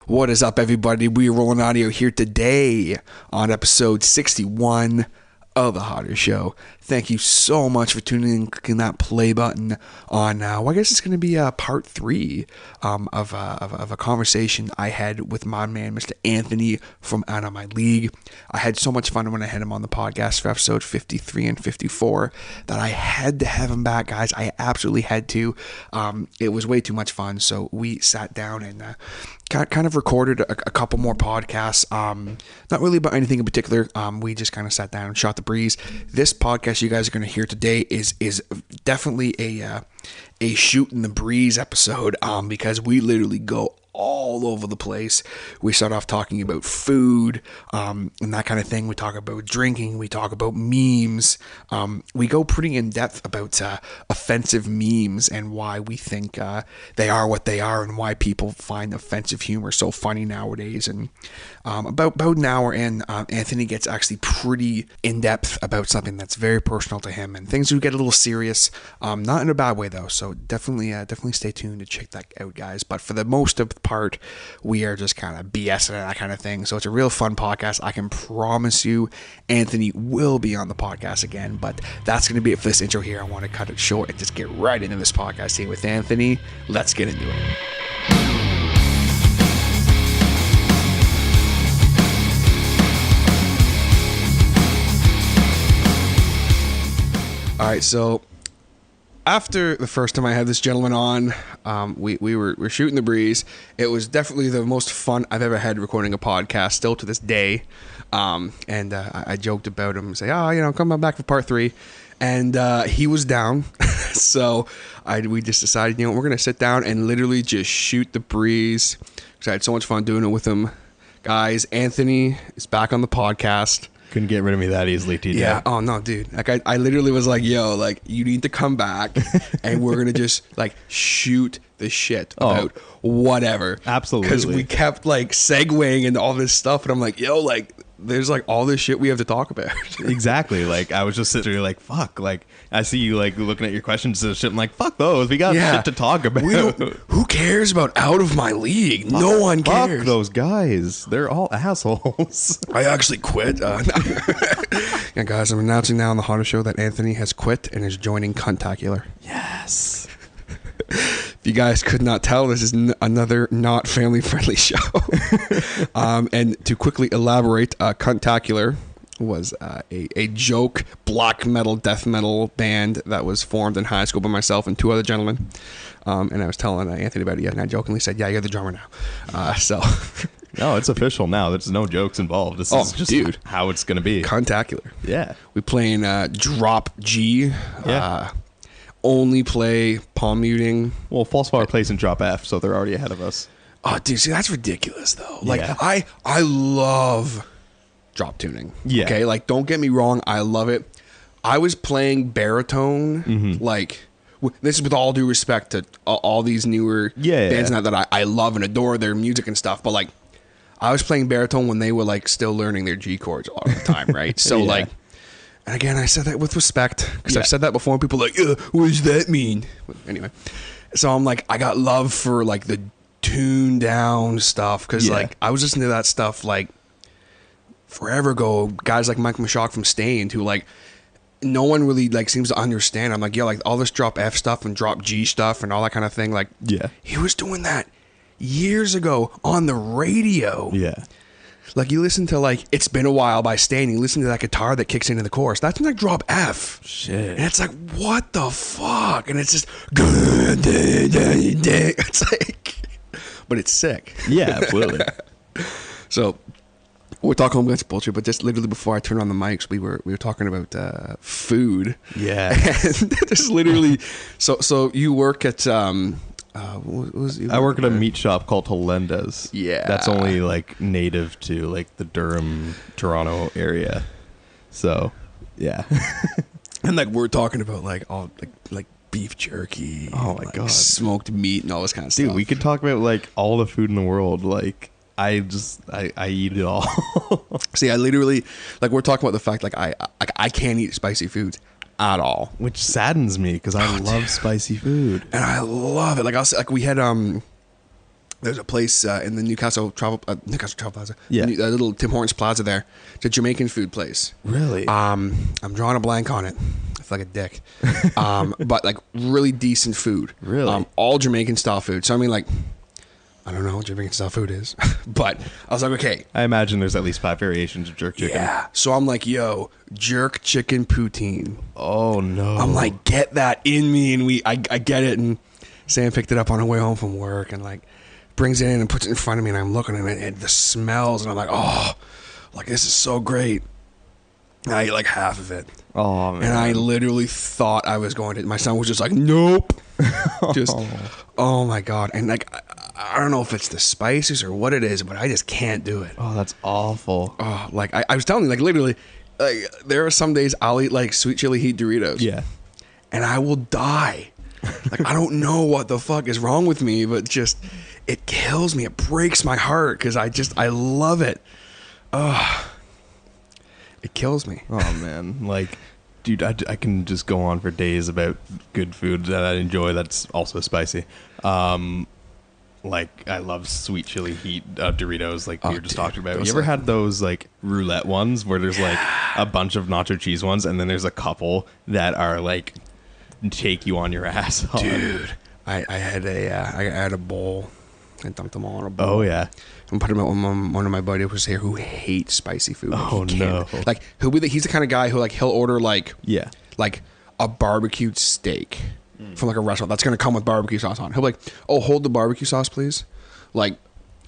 What is up, everybody? We're rolling audio here today on episode 61 of The Hotter Show. Thank you so much for tuning in, clicking that play button on, I guess it's going to be part 3 of a conversation I had with my man, Mr. Anthony from Out of My League. I had so much fun when I had him on the podcast for episode 53 and 54 that I had to have him back, guys. I absolutely had to. It was way too much fun, so we sat down and kind of recorded a couple more podcasts. Not really about anything in particular. We just kind of sat down and shot the breeze. This podcast you guys are going to hear today is definitely a shoot in the breeze episode, because we literally go all over the place. We start off talking about food and that kind of thing. We talk about drinking. We talk about memes. We go pretty in depth about offensive memes and why we think they are what they are and why people find offensive humor so funny nowadays. And about an hour in, Anthony gets actually pretty in depth about something that's very personal to him, and things do get a little serious, not in a bad way though. So definitely stay tuned to check that out, guys. But for the most of the part, we are just kind of BSing and that kind of thing. So it's a real fun podcast. I can promise you Anthony will be on the podcast again, but that's going to be it for this intro here. I want to cut it short and just get right into this podcast here with Anthony. Let's get into it. All right, so after the first time I had this gentleman on, we were shooting the breeze. It was definitely the most fun I've ever had recording a podcast, still to this day. And I joked about him, say, come back for part 3. And he was down. So we just decided, we're going to sit down and literally just shoot the breeze, because I had so much fun doing it with him. Guys, Anthony is back on the podcast. Couldn't get rid of me that easily, TJ. Yeah. Oh no, dude. Like I literally was like, you need to come back and we're gonna just shoot the shit about whatever. Absolutely. Because we kept segueing into all this stuff, and I'm like, there's all this shit we have to talk about. Exactly. I was just sitting there fuck. I see you looking at your questions and shit. I'm like, fuck those. We got shit to talk about. Who cares about Out of My League? No one cares. Fuck those guys. They're all assholes. I actually quit. Yeah, guys, I'm announcing now on the Hotter Show that Anthony has quit and is joining Cuntacular. Yes. If you guys could not tell, this is another not family-friendly show. And to quickly elaborate, Cuntacular was a joke black metal, death metal band that was formed in high school by myself and 2 other gentlemen. And I was telling Anthony about it, and I jokingly said, yeah, you're the drummer now. No, it's official now. There's no jokes involved. This is just how it's going to be. Cuntacular. Yeah. We playing drop G. Yeah. Only play palm muting. Well, Falsefire plays in drop F, so they're already ahead of us. Oh, dude, see, that's ridiculous, though. I love drop tuning. Yeah. Okay, don't get me wrong, I love it. I was playing baritone, this is with all due respect to all these newer bands now that I love and adore their music and stuff, but I was playing baritone when they were still learning their G chords a lot of the time, right? So and again, I said that with respect, because I've said that before, and people are like, what does that mean? Anyway, so I'm I got love for the tuned down stuff, because I was listening to that stuff forever ago. Guys like Mike Mashock from Stained, who no one really seems to understand. I'm all this drop F stuff and drop G stuff and all that kind of thing. He was doing that years ago on the radio. Yeah. You listen to It's Been a While by Stain, you listen to that guitar that kicks into the chorus. That's drop F. Shit. And it's what the fuck? And it's just it's but it's sick. Yeah, absolutely. So we're talking a bunch of bullshit, but just literally before I turned on the mics, we were talking about food. Yeah. And this is literally so you work at I work at a meat shop called Helenda's. Yeah. That's only native to the Durham, Toronto area. So, yeah. And we're talking about all beef jerky. Oh my God. Smoked meat and all this kind of stuff. Dude, we could talk about all the food in the world. I eat it all. See, I literally we're talking about the fact I can't eat spicy foods at all, which saddens me because I love spicy food and I love it. We had There's a place in the Newcastle Travel Plaza. Yeah. The little Tim Hortons Plaza there. It's a Jamaican food place. Really? I'm drawing a blank on it. I feel like a dick. But like really decent food. Really? All Jamaican style food. So I mean, like, I don't know what Jamaican style food is, but I was like, okay. I imagine there's at least 5 variations of jerk chicken. Yeah. So I'm like, yo, jerk chicken poutine. Oh no. I'm like, get that in me, and I get it, and Sam picked it up on her way home from work, and like brings it in and puts it in front of me, and I'm looking at it, and the smells, and I'm like, oh, like this is so great. And I ate like half of it. Oh man. And I literally thought I was going to. My son was just like, nope. Just, oh my God. And like, I don't know if it's the spices or what it is, but I just can't do it. Oh, that's awful. Oh, like I was telling you, like literally, like there are some days I'll eat like sweet chili heat Doritos. Yeah. And I will die. Like I don't know what the fuck is wrong with me, but just it kills me. It breaks my heart because I love it. Oh, it kills me. Oh man, like, dude, I can just go on for days about good food that I enjoy that's also spicy. Like I love sweet chili heat Doritos, like we were just talking about. You ever had those like roulette ones where there's like a bunch of nacho cheese ones, and then there's a couple that are like take you on your ass, dude? I had a bowl. I dumped them all in a bowl. Oh yeah. And put him out with one of my buddies was here who hates spicy food. Oh no! Like he's the kind of guy who like he'll order like a barbecued steak from like a restaurant that's gonna come with barbecue sauce on. He'll be like, oh, hold the barbecue sauce, please. Like,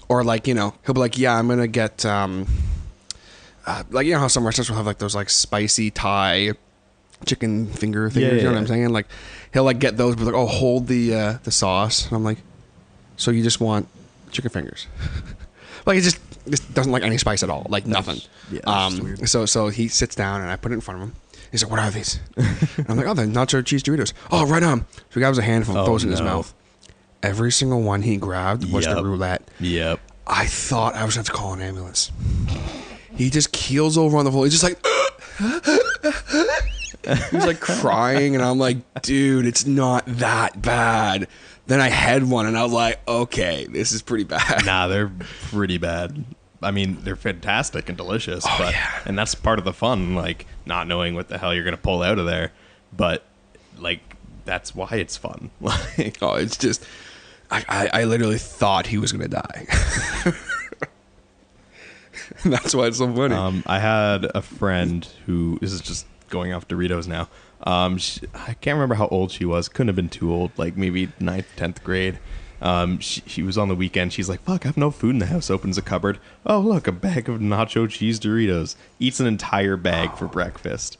or like he'll be like, yeah, I'm gonna get like how some restaurants will have like those like spicy Thai chicken finger things. You know what I'm saying? Like he'll like get those, but like, oh, hold the sauce. And I'm like, so you just want chicken fingers? Like it just doesn't like any spice at all, like nothing. Yeah. So he sits down and I put it in front of him. He's like, "What are these?" And I'm like, "Oh, they're nacho cheese Doritos." Oh, right on. So he grabs a handful and throws it in his mouth. Every single one he grabbed was the roulette. Yep. I thought I was going to have to call an ambulance. He just keels over on the floor. He's just like, he's like crying, and I'm like, "Dude, it's not that bad." Then I had one, and I was like, okay, this is pretty bad. Nah, they're pretty bad. I mean, they're fantastic and delicious, and that's part of the fun, like, not knowing what the hell you're going to pull out of there. But, like, that's why it's fun. Like, oh, it's just, I literally thought he was going to die. That's why it's so funny. I had a friend who, this is just going off Doritos now. I can't remember how old she was. Couldn't have been too old, like maybe 9th, 10th grade. She was on the weekend. She's like, fuck, I have no food in the house. Opens a cupboard. Oh, look, a bag of nacho cheese Doritos. Eats an entire bag for breakfast.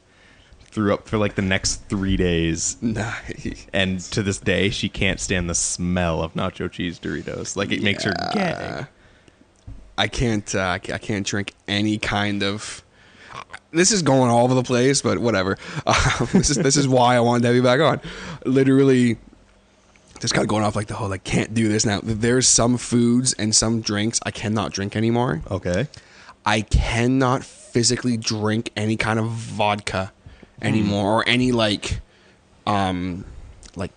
Threw up for like the next 3 days. Nice. And to this day, she can't stand the smell of nacho cheese Doritos. Like it makes her gag. I can't drink any kind of. This is going all over the place, but whatever. This is why I wanted to have you back on. Literally, just kind of going off like the whole like can't do this now. There's some foods and some drinks I cannot drink anymore. Okay. I cannot physically drink any kind of vodka anymore, or any like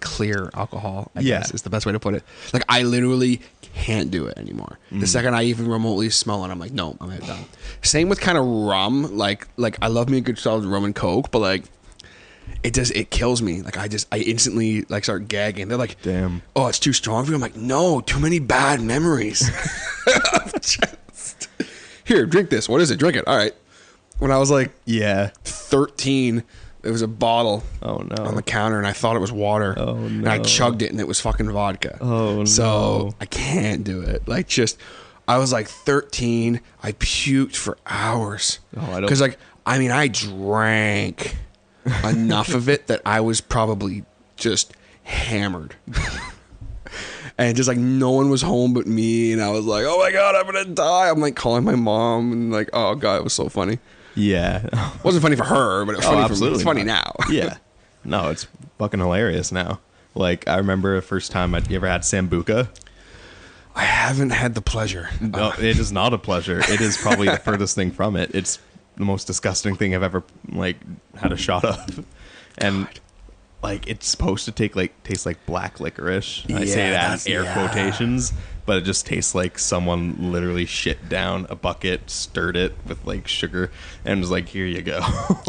clear alcohol. I guess is the best way to put it. Like I literally can't do it anymore. The second I even remotely smell it, I'm like, no, I'm done. Same with kind of rum. Like I love me a good solid rum and Coke, but like it kills me. Like I instantly like start gagging. They're like, damn, oh, it's too strong for you. I'm like, no, too many bad memories. Here, drink this. What is it? Drink it. All right. When I was like 13, there was a bottle on the counter, and I thought it was water. Oh, no. And I chugged it, and it was fucking vodka. Oh, no. So I can't do it. Like, I was like 13. I puked for hours. Oh, because, I drank enough of it that I was probably just hammered. And just like no one was home but me, and I was like, oh my God, I'm gonna die. I'm like calling my mom, and like, oh God, it was so funny. Yeah. It wasn't funny for her, but it was funny for me. It's funny now. Yeah. No, it's fucking hilarious now. Like, I remember the first time you ever had Sambuca. I haven't had the pleasure. No, it is not a pleasure. It is probably the furthest thing from it. It's the most disgusting thing I've ever, like, had a shot of. And like it's supposed to taste like black licorice. I say Yeah, that in air quotations, but it just tastes like someone literally shit down a bucket, stirred it with like sugar, and was like, "Here you go."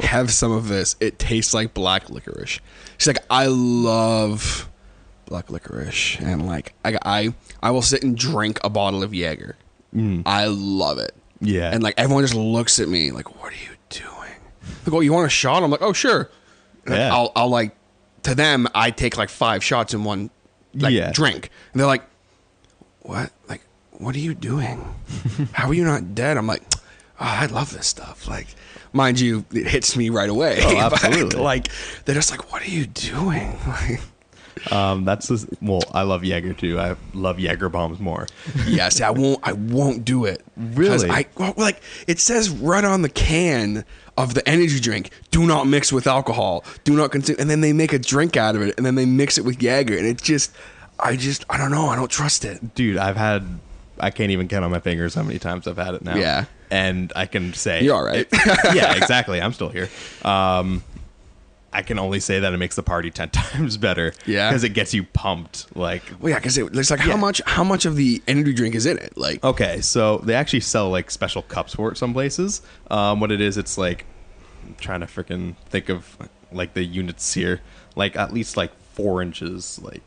Have some of this. It tastes like black licorice. She's like, I love black licorice, and like I will sit and drink a bottle of Jaeger. I love it. Yeah. And like everyone just looks at me like, what are you doing? Like, oh, you want a shot? I'm like, oh, sure. And Yeah. I'll like, to them, I take like 5 shots in one drink. And they're like, what? Like, what are you doing? How are you not dead? I'm like, oh, I love this stuff. Like, mind you, it hits me right away. Oh, absolutely. But, like, they're just like, what are you doing? Like, I love Jaeger too. I love Jaeger bombs more. yes, I won't do it. Really? Like it says right on the can of the energy drink, do not mix with alcohol. Do not consume. And then they make a drink out of it, and then they mix it with Jaeger, and I don't know. I don't trust it. Dude, I can't even count on my fingers how many times I've had it now. Yeah. And I can say You're all right. Yeah, exactly. I'm still here. I can only say that it makes the party 10 times better. Yeah. Because it gets you pumped. Like, Well, yeah, because it's like how much of the energy drink is in it? Like, okay, so they actually sell like special cups for it some places. What it is, it's like, I'm trying to freaking think of like the units here, like at least like 4 inches, like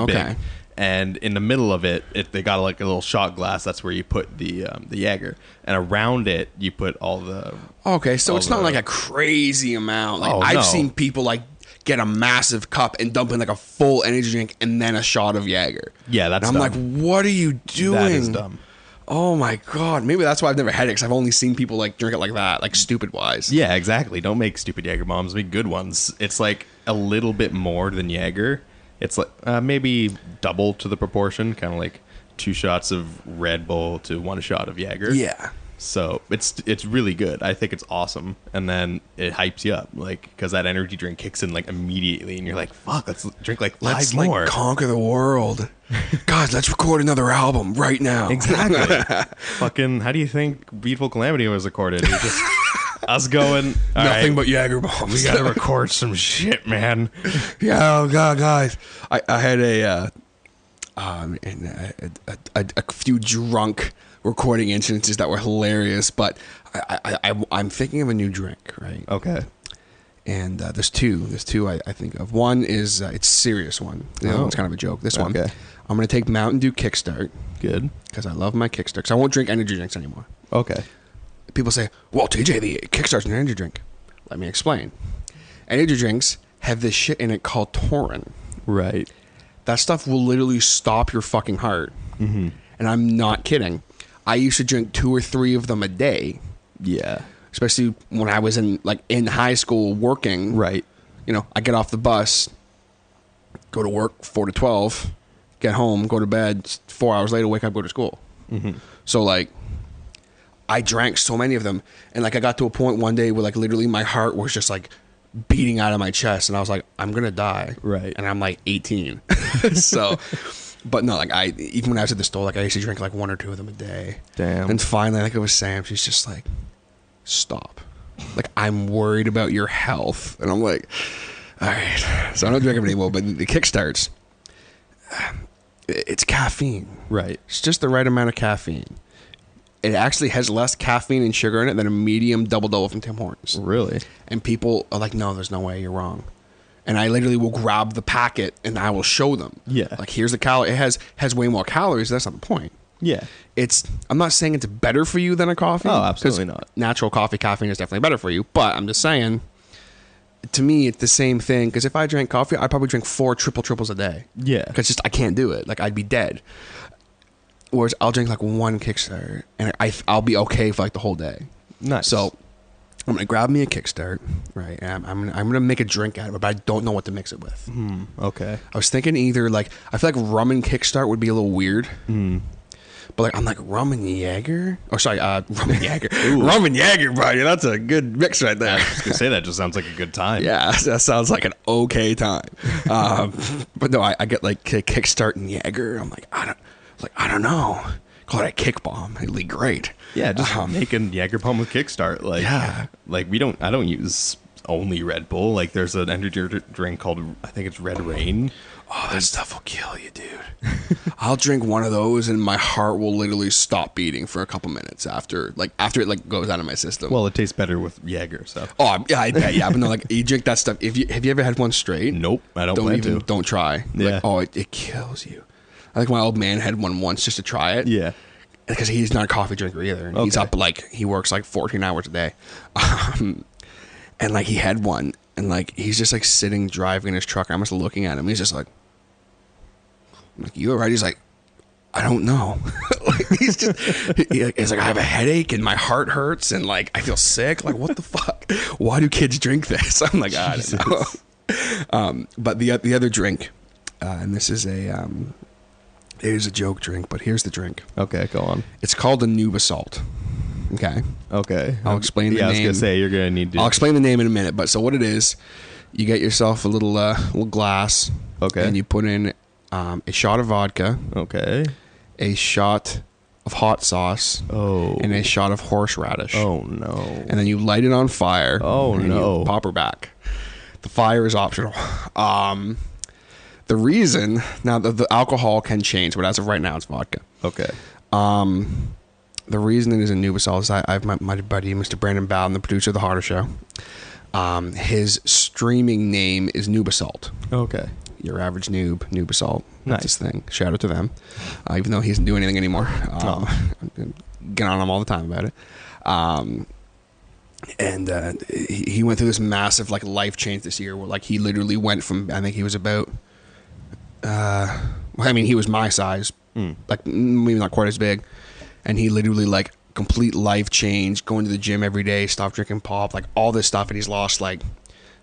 big. And in the middle of it, they got like a little shot glass. That's where you put the Jaeger, and around it you put all the. Okay, so it's not like a crazy amount. Like I've seen people like get a massive cup and dump in like a full energy drink and then a shot of Jaeger. Yeah, that's. And I'm dumb. like, what are you doing? That is dumb. Oh my god, maybe that's why I've never had it, because I've only seen people like drink it like that, like stupid wise. Yeah, exactly. Don't make stupid Jaeger bombs. Make good ones. It's like a little bit more than Jaeger. It's like maybe double to the proportion, kind of like 2 shots of Red Bull to 1 shot of Jaeger. Yeah. So it's really good. I think it's awesome, and then it hypes you up, like because that energy drink kicks in like immediately, and you're like, "Fuck, let's drink like 5 Let's more." like conquer the world, guys. Let's record another album right now. Exactly. Fucking. How do you think Beautiful Calamity was recorded? It was just us going Nothing but Jaeger bombs. We gotta record some shit, man. Yeah, oh god, guys. I had a few drunk recording incidences that were hilarious, but I'm thinking of a new drink, right? Okay. And there's two I think of. One is it's a serious one. The other one's kind of a joke. This one, I'm going to take Mountain Dew Kickstart. Good. Because I love my Kickstart. Because I won't drink energy drinks anymore. Okay. People say, well, TJ, the Kickstart's an energy drink. Let me explain. Energy drinks have this shit in it called taurine. Right. That stuff will literally stop your fucking heart. Mm-hmm. And I'm not kidding. I used to drink 2 or 3 of them a day. Yeah. Especially when I was in high school working. Right. You know, I get off the bus, go to work 4 to 12, get home, go to bed, 4 hours later, wake up, go to school. Mm-hmm. So like, I drank so many of them, and like I got to a point one day where like literally my heart was just like beating out of my chest, and I was like, I'm gonna die. Right. And I'm like 18. So, but no, like even when I was at the store, like I used to drink like 1 or 2 of them a day. Damn. And finally, like it was Sam, she's just like, stop. Like, I'm worried about your health. And I'm like, all right. So I don't drink them anymore, but the Kickstarts, it's caffeine. Right. It's just the right amount of caffeine. It actually has less caffeine and sugar in it than a medium double from Tim Hortons. Really? And people are like, no, there's no way, you're wrong. And I literally will grab the packet and I will show them. Yeah. Like, here's the calorie. It has way more calories. That's not the point. Yeah. I'm not saying it's better for you than a coffee. Oh, absolutely not. Natural coffee caffeine is definitely better for you. But I'm just saying, to me, it's the same thing. Because if I drank coffee, I'd probably drink 4 triples a day. Yeah. Because just I can't do it. Like, I'd be dead. Whereas I'll drink like 1 Kickstart and I'll be okay for like the whole day. Nice. So I'm gonna grab me a Kickstart, right? And I'm gonna make a drink out of it, but I don't know what to mix it with. Okay. I was thinking either like, I feel like rum and Kickstart would be a little weird. But like, I'm like, rum and Jaeger? Oh, sorry, rum and Jaeger. Rum and Jaeger, buddy. That's a good mix right there. I was gonna say that just sounds like a good time. Yeah, that sounds like an okay time. But no, I get like Kickstart and Jaeger. I'm like, I don't know. Call it a kick bomb. It'd be great. Yeah, just making Jaeger bomb with Kickstart. Like, Yeah. Like I don't use only Red Bull. Like there's an energy drink called, I think it's Red Rain. Oh, that stuff will kill you, dude. I'll drink one of those and my heart will literally stop beating for a couple minutes after it like goes out of my system. Well, it tastes better with Jaeger, so. Oh yeah, I bet. Yeah, but no, like you drink that stuff. Have you ever had one straight? Nope, I don't plan to. Don't try. Yeah. Like, it kills you. I think my old man had one once just to try it. Yeah. Because he's not a coffee drinker either. And he's up he works like 14 hours a day. And like he had one and like he's just like sitting driving in his truck. I'm just looking at him. He's just like, I'm like, you all right? He's like, I don't know. Like, he's like, I have a headache and my heart hurts and like I feel sick. Like, what the fuck? Why do kids drink this? I'm like, I don't know. But the other drink, and this is it is a joke drink, but here's the drink. Okay, go on. It's called a noob assault. Okay. I'll explain the name. I was gonna say you're gonna need to. I'll explain the name in a minute. But so what it is, you get yourself a little glass. Okay. And you put in a shot of vodka. Okay. A shot of hot sauce. Oh. And a shot of horseradish. Oh no. And then you light it on fire. Oh and no. You pop her back. The fire is optional. The reason now the alcohol can change, but as of right now, it's vodka. Okay. The reason it is a noob assault is I have my buddy, Mr. Brandon Bowden, the producer of The Harder Show. His streaming name is Noob Assault. Okay. Your average noob assault. That's Nice. his thing. Shout out to them. Even though he doesn't do anything anymore. Get on him all the time about it. And he went through this massive like life change this year where like he literally went from, I think he was about, he was my size, like maybe not quite as big. And he literally like complete life change, going to the gym every day, stopped drinking pop, like all this stuff. And he's lost like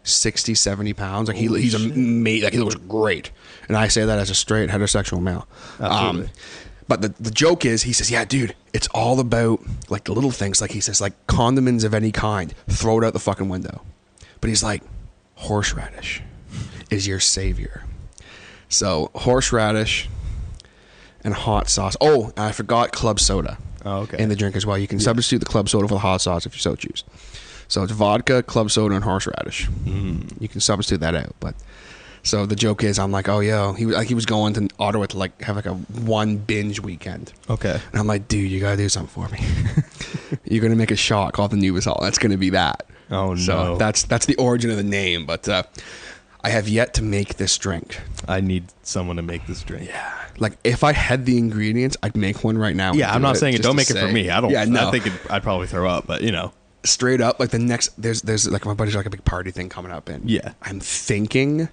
60, 70 pounds. Like he's amazing. Like he looks great. And I say that as a straight heterosexual male. Absolutely. But the joke is, he says, yeah, dude, it's all about like the little things. Like he says, like condiments of any kind, throw it out the fucking window. But he's like, horseradish is your savior. So horseradish and hot sauce. Oh, I forgot club soda. Oh, okay. In the drink as well. You can substitute the club soda for the hot sauce if you so choose. So it's vodka, club soda, and horseradish. You can substitute that out. But so the joke is, I'm like, oh yo, he was going to Ottawa to like have like a one binge weekend. Okay. And I'm like, dude, you gotta do something for me. You're gonna make a shot called the Noob Assault. That's gonna be that. Oh no. So that's the origin of the name. But I have yet to make this drink. I need someone to make this drink. Yeah. Like if I had the ingredients, I'd make one right now. Yeah, I'm not saying it. Don't make it say. for me. I don't. Yeah, no. I think I'd probably throw up, but you know. Straight up, like the next there's like my buddy's like a big party thing coming up, and Yeah. I'm thinking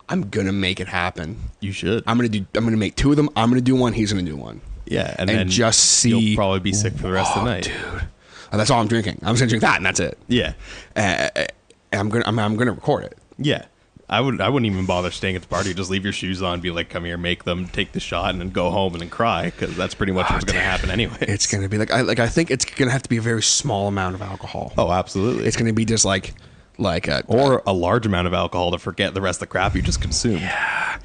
I'm gonna make it happen. You should. I'm gonna make two of them. I'm gonna do one. He's gonna do one. Yeah, and then just see. You'll probably be sick for the rest of the night, dude. That's all I'm drinking. I'm just gonna drink that, and that's it. Yeah. And I'm gonna record it. Yeah. I wouldn't even bother staying at the party. Just leave your shoes on, be like, come here, make them, take the shot, and then go home and then cry, because that's pretty much what's going to happen anyway. It's going to be I think it's going to have to be a very small amount of alcohol. Oh, absolutely. It's going to be just like or a large amount of alcohol to forget the rest of the crap you just consumed. Yeah,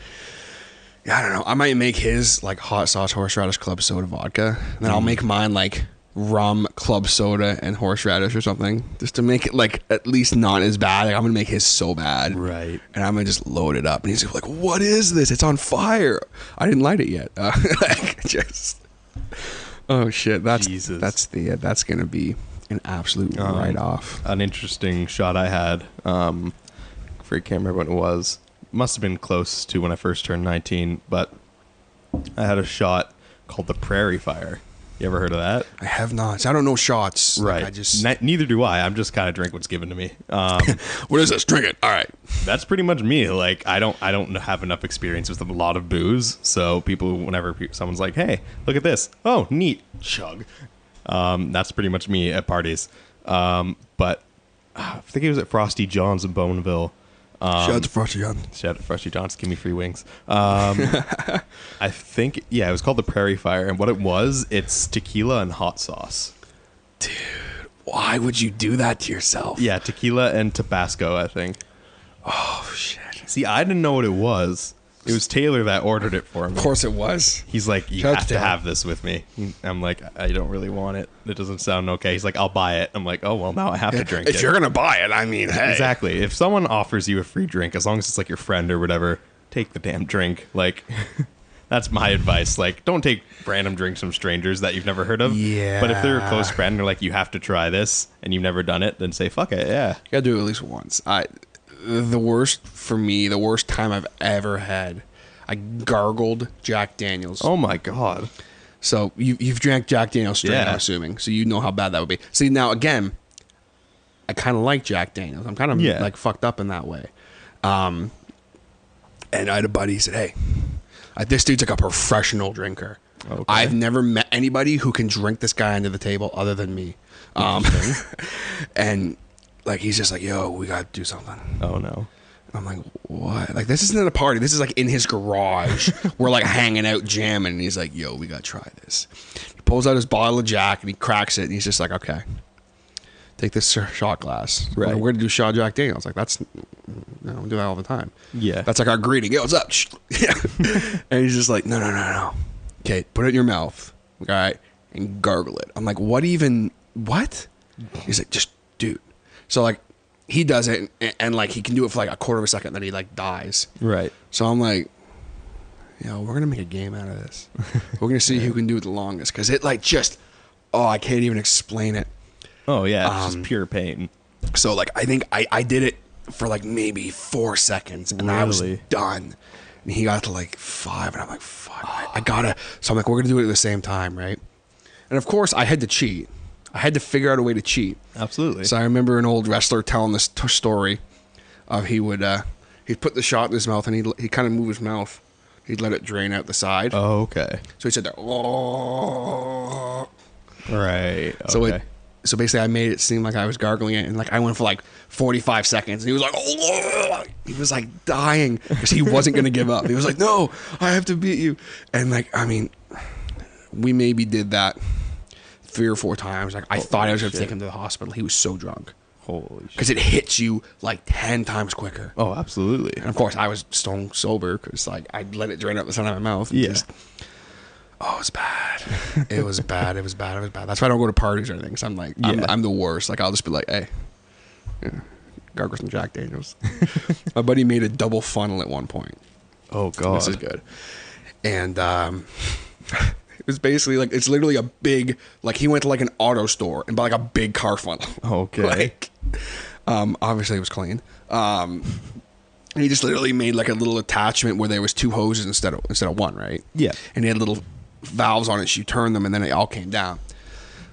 I don't know. I might make his like hot sauce, horseradish, club soda, vodka, and then I'll make mine like rum, club soda, and horseradish or something, just to make it like at least not as bad. Like, I'm gonna make his so bad, Right? And I'm gonna just load it up, and he's like, "What is this? It's on fire! I didn't light it yet." Oh shit! Jesus. That's gonna be an absolute write off. An interesting shot I had. I can't remember when it was. Must have been close to when I first turned 19, but I had a shot called the Prairie Fire. You ever heard of that? I have not. I don't know shots. Right. Like, neither do I. I'm just kind of drink what's given to me. What is this? Drink it. All right. That's pretty much me. Like I don't have enough experience with a lot of booze. So whenever someone's like, "Hey, look at this. Oh, neat." Chug. That's pretty much me at parties. But I think it was at Frosty John's in Bowmanville. Shout out to Frosty John. Shout out to Frosty John's. Give me free wings. I think, yeah, it was called the Prairie Fire. And what it was, it's tequila and hot sauce. Dude, why would you do that to yourself? Yeah, tequila and Tabasco, I think. Oh, shit. See, I didn't know what it was. It was Taylor that ordered it for me. Of course it was. He's like, you Shout out have to to Taylor. have this with me. I'm like, I don't really want it. It doesn't sound okay. He's like, I'll buy it. I'm like, oh, well, now I have to drink it. If you're going to buy it, I mean, hey. Exactly. If someone offers you a free drink, as long as it's like your friend or whatever, take the damn drink. Like, that's my advice. Like, don't take random drinks from strangers that you've never heard of. Yeah. But if they're a close friend, they're like, you have to try this, and you've never done it, then say, fuck it, yeah. You gotta do it at least once. The worst for me, the worst time I've ever had, I gargled Jack Daniels. Oh my God. So you've drank Jack Daniels straight, Yeah. I'm assuming. So you know how bad that would be. See, now again, I kind of like Jack Daniels. I'm kind of like fucked up in that way. And I had a buddy who said, hey, this dude's like a professional drinker. Okay. I've never met anybody who can drink this guy under the table other than me. And like, he's just like, yo, we got to do something. Oh no. I'm like, what? Like, this isn't at a party. This is like in his garage. We're like hanging out, jamming. And he's like, yo, we got to try this. He pulls out his bottle of Jack and he cracks it. And he's just like, okay, take this shot glass. Right. We're going to do shot Jack Daniels. Like, that's, we do that all the time. Yeah. That's like our greeting. Yo, what's up? Yeah. And he's just like, no. Okay, put it in your mouth. All right. And gargle it. I'm like, what? He's like, just, dude. So like, he does it, and like he can do it for like a quarter of a second, then he like dies. Right. So I'm like, we're gonna make a game out of this. We're gonna see who can do it the longest, because it like just, I can't even explain it. Oh yeah, it's just pure pain. So like, I think I did it for like maybe 4 seconds, and I was Really? done. And he got to like 5, and I'm like, fuck, I gotta. So I'm like, we're gonna do it at the same time, right? And of course, I had to cheat. I had to figure out a way to cheat. Absolutely. So I remember an old wrestler telling this story of he'd put the shot in his mouth, and he'd kind of move his mouth. He'd let it drain out the side. Oh, okay. So he said that. Oh. Right. Okay. So basically I made it seem like I was gargling it, and like I went for like 45 seconds, and he was like, oh. He was like dying because he wasn't going to give up. He was like, no, I have to beat you. And like, I mean, we maybe did that 3 or 4 times. Like, I thought I was going to take him to the hospital. He was so drunk. Holy shit. Because it hits you like 10 times quicker. Oh, absolutely. And of course, I was stone sober because like I let it drain out the side of my mouth. Yeah. It was bad. It was bad. That's why I don't go to parties or anything. Because I'm like, I'm the worst. Like, I'll just be like, hey, gargle some Jack Daniels. My buddy made a double funnel at one point. Oh god. This is good. And it was basically like, it's literally a big, like he went to like an auto store and bought like a big car funnel. Okay. Like, obviously it was clean. And he just literally made like a little attachment where there was 2 hoses instead of one, right? Yeah. And he had little valves on it, so you turn them and then it all came down.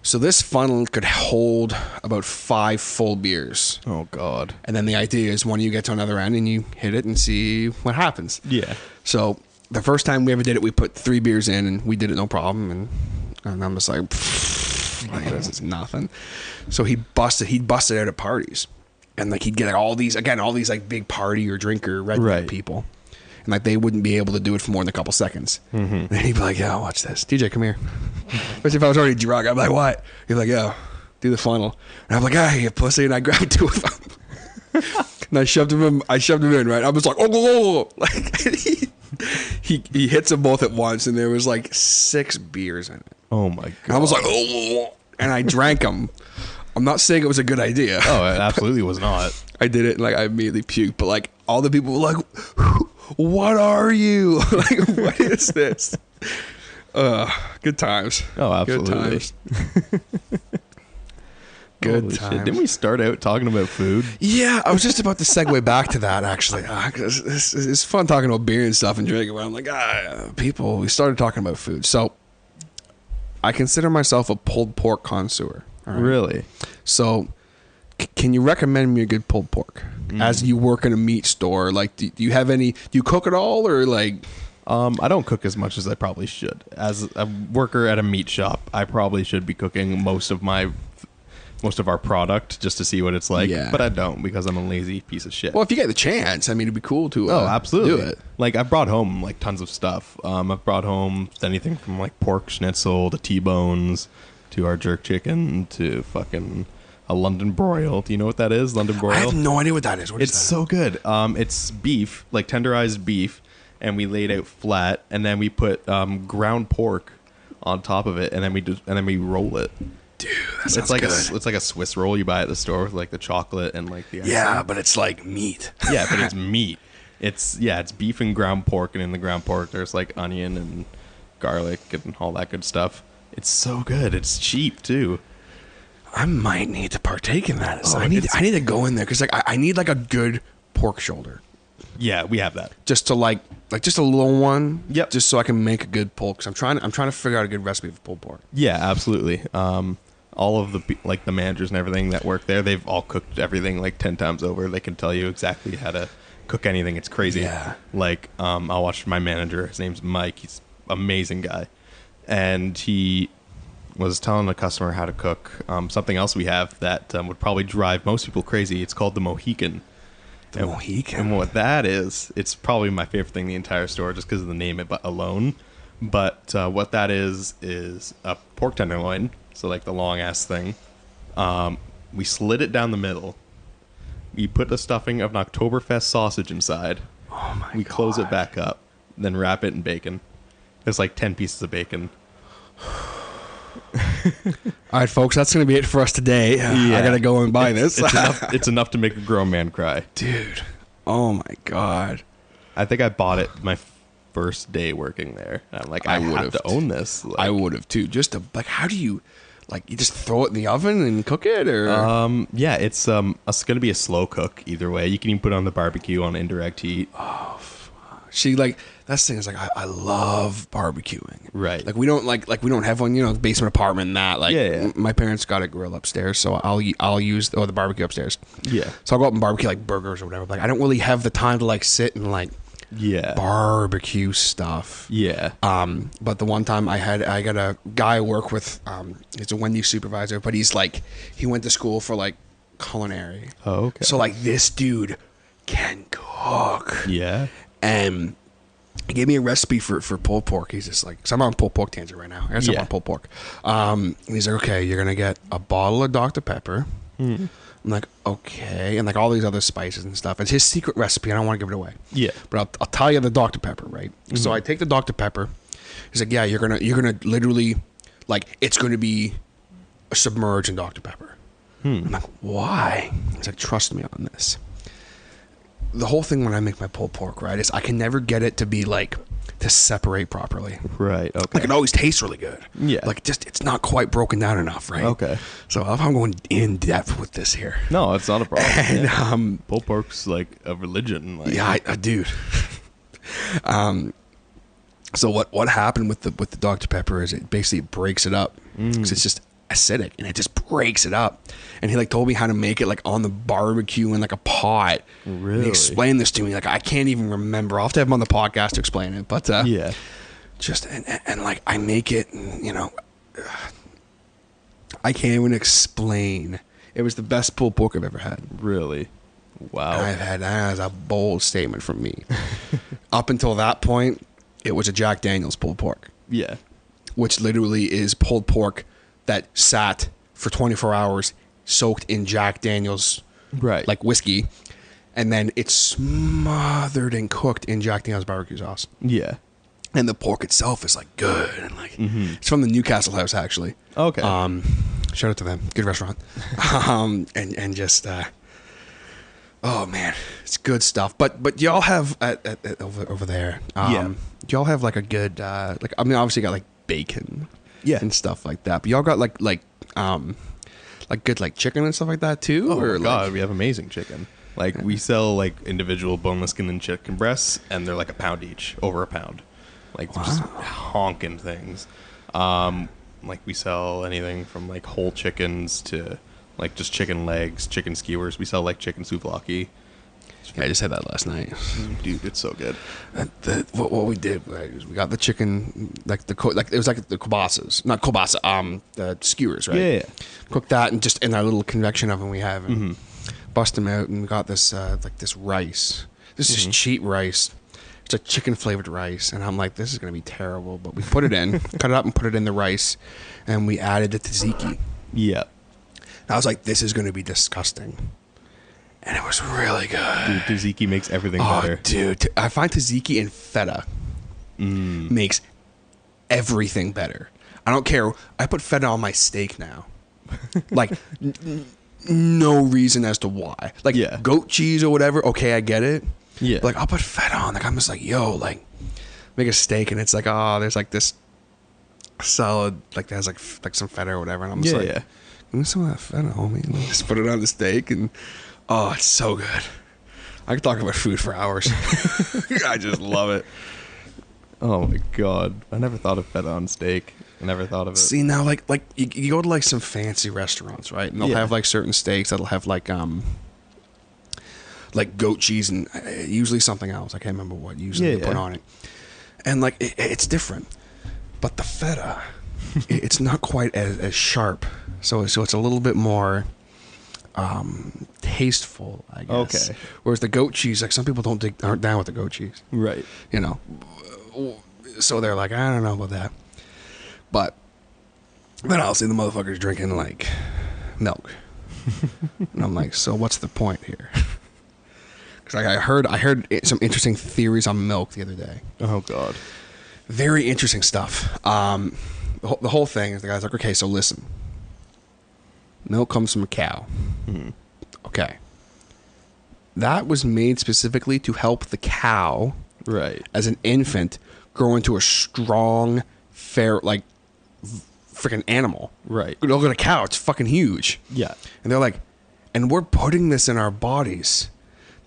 So this funnel could hold about 5 full beers. Oh god. And then the idea is one of you get to another end and you hit it and see what happens. Yeah. So the first time we ever did it, we put 3 beers in and we did it no problem. And I'm just like this is nothing. So he'd bust it out at parties. And like he'd get like all these like big party or drinker red people. And like they wouldn't be able to do it for more than a couple seconds. Mm-hmm. And he'd be like, yo, watch this. DJ, come here. Especially if I was already drunk. I'd be like, what? He'd be like, yo, do the funnel. And I'm like, hey, you pussy. And I grabbed 2 of them. And I shoved him in, right? I was like, oh. Like, he hits them both at once, and there was like 6 beers in it. Oh my god. And I was like, oh. And I drank them. I'm not saying it was a good idea. Oh, it absolutely was not. I did it, and like I immediately puked. But like all the people were like, what are you? Like, what is this? Good times. Oh, absolutely. Good times. Good Holy times. shit. Didn't we start out talking about food? Yeah, I was just about to segue back to that, actually. 'Cause it's fun talking about beer and stuff and drinking, but I'm like, we started talking about food. So I consider myself a pulled pork connoisseur. All right? Really? So can you recommend me a good pulled pork? As you work in a meat store, like, do you have any, do you cook at all, or like? I don't cook as much as I probably should. As a worker at a meat shop, I probably should be cooking most of our product just to see what it's like. Yeah. But I don't, because I'm a lazy piece of shit. Well, if you get the chance, I mean, it'd be cool to absolutely do it. Like, I've brought home like tons of stuff. I've brought home anything from like pork schnitzel to T-bones to our jerk chicken to fucking a London broil. Do you know what that is? London broil? I have no idea what that is. What is It's that? so good. It's beef, like tenderized beef, and we laid out flat, and then we put ground pork on top of it, and then we roll it. Dude, that sounds It's good. it's like a Swiss roll you buy at the store with like the chocolate and like the Yeah, but it's like meat. yeah, but it's meat. It's beef and ground pork, and in the ground pork there's like onion and garlic and all that good stuff. It's so good. It's cheap too. I might need to partake in that. Oh, I need to go in there because like I need like a good pork shoulder, Yeah, we have that. just to like just a little one. Yep. Just so I can make a good pulled. Cause I'm trying to figure out a good recipe for pulled pork. Yeah, absolutely. All of the managers and everything that work there, they've all cooked everything like 10 times over. They can tell you exactly how to cook anything. It's crazy. Yeah. Like, I'll watch my manager. His name's Mike. He's an amazing guy. And he was telling a customer how to cook something else we have that would probably drive most people crazy. It's called the Mohican. The Mohican. And what that is, it's probably my favorite thing in the entire store just because of the name alone. But what that is a pork tenderloin, so like the long ass thing. We slit it down the middle. We put the stuffing of an Oktoberfest sausage inside. Oh my god. We close it back up, then wrap it in bacon. There's like 10 pieces of bacon. All right, folks, that's going to be it for us today. I got to go and buy this. It's enough to make a grown man cry. Dude. Oh my god. I think I bought it my first day working there. I'm like, I have to own this. Like, I would have too. Just to like, how do you, like, you just throw it in the oven and cook it, or? yeah, it's going to be a slow cook either way. You can even put it on the barbecue on indirect heat. See, like, that's the thing is like I love barbecuing. Right. Like we don't we don't have one, basement apartment and that. Like Yeah. my parents got a grill upstairs, so I'll use the barbecue upstairs. Yeah. So I'll go up and barbecue like burgers or whatever. Like I don't really have the time to like sit and like barbecue stuff. Yeah. But the one time I got a guy I work with, he's a Wendy's supervisor, but he went to school for like culinary. Oh, okay. So like this dude can cook. Yeah. And he gave me a recipe for pulled pork. He's just like, 'cause I'm on pulled pork tangent right now. I guess I'm on pulled pork. And he's like, okay, you're going to get a bottle of Dr. Pepper. I'm like, okay. And like all these other spices and stuff. It's his secret recipe. I don't want to give it away. Yeah. But I'll tell you the Dr. Pepper, right? So I take the Dr. Pepper. He's like, yeah, you're gonna literally, like, it's going to be submerged in Dr. Pepper. I'm like, why? He's like, trust me on this. The whole thing when I make my pulled pork, right, is I can never get it to be like to separate properly. Right. Okay. Like it always tastes really good. Yeah. Like just it's not quite broken down enough, right? Okay. So I'm going in depth with this here. No, it's not a problem. And pulled pork's like a religion. Like, yeah, I dude. So what happened with the Dr. Pepper is it basically breaks it up because it's just acidic and it just breaks it up. And he like told me how to make it like on the barbecue in like a pot. Really? And he explained this to me. Like I can't even remember. I'll have to have him on the podcast to explain it. But yeah. just and like I make it and I can't even explain. It was the best pulled pork I've ever had. Really? Wow. That is a bold statement from me. Up until that point, it was a Jack Daniel's pulled pork. Yeah. Which literally is pulled pork that sat for 24 hours soaked in Jack Daniel's like whiskey, and then it's smothered and cooked in Jack Daniel's barbecue sauce. Yeah. And the pork itself is like good and like it's from the Newcastle House actually. Okay. Shout out to them. Good restaurant. and just oh man, it's good stuff. But y'all have over there. Y'all have like a good like I mean obviously you got like bacon. Yeah. And stuff like that. But y'all got like good like chicken and stuff like that too? Oh or god, like, we have amazing chicken. Like we sell like individual boneless skin and chicken breasts, and they're like £1 each, over £1. Like just honking things. Like we sell anything from like whole chickens to like just chicken legs, chicken skewers. We sell like chicken souvlaki. yeah, I just had that last night. Dude, it's so good. What we did was we got the chicken like it was like the kielbasas, not kielbasa, the skewers, right? Yeah. Cooked that and just in our little convection oven we have and bust them out, and we got this like this rice. This is cheap rice. It's a chicken flavored rice, and I'm like, this is gonna be terrible. But we put it in, cut it up, and put it in the rice, and we added the tzatziki. Yeah. And I was like, this is gonna be disgusting. and it was really good. Dude, tzatziki makes everything Oh, better. dude, I find tzatziki and feta makes everything better. I don't care. I put feta on my steak now. Like, no reason as to why. Like, Yeah. goat cheese or whatever, okay, I get it. Yeah. But, like, I'll put feta on. Like, I'm just like, yo, like, make a steak, and it's like, oh, there's, like, this salad, like, that has, like some feta or whatever. And I'm just like, yeah. give me some of that feta, homie. And just put it on the steak, and, oh, it's so good. I could talk about food for hours. I just love it. Oh my god. I never thought of feta on steak. I never thought of it. See, now, like you go to like some fancy restaurants, right? And they'll have like certain steaks that'll have like goat cheese and usually something else. I can't remember what usually they put on it. And like it's different, but the feta, it's not quite as sharp. So it's a little bit more tasteful, I guess. Okay. Whereas the goat cheese, like some people aren't down with the goat cheese. Right. You know, so they're like, I don't know about that. But then I'll see the motherfuckers drinking like milk, and I'm like, so what's the point here? Because I heard some interesting theories on milk the other day. Oh god. Very interesting stuff. The whole thing is the guy's like, okay, so listen, milk comes from a cow. Mm-hmm. Okay, that was made specifically to help the cow, Right. as an infant, grow into a strong, fair, like, freaking animal. Right. Look at a cow; it's fucking huge. Yeah. And they're like, and we're putting this in our bodies.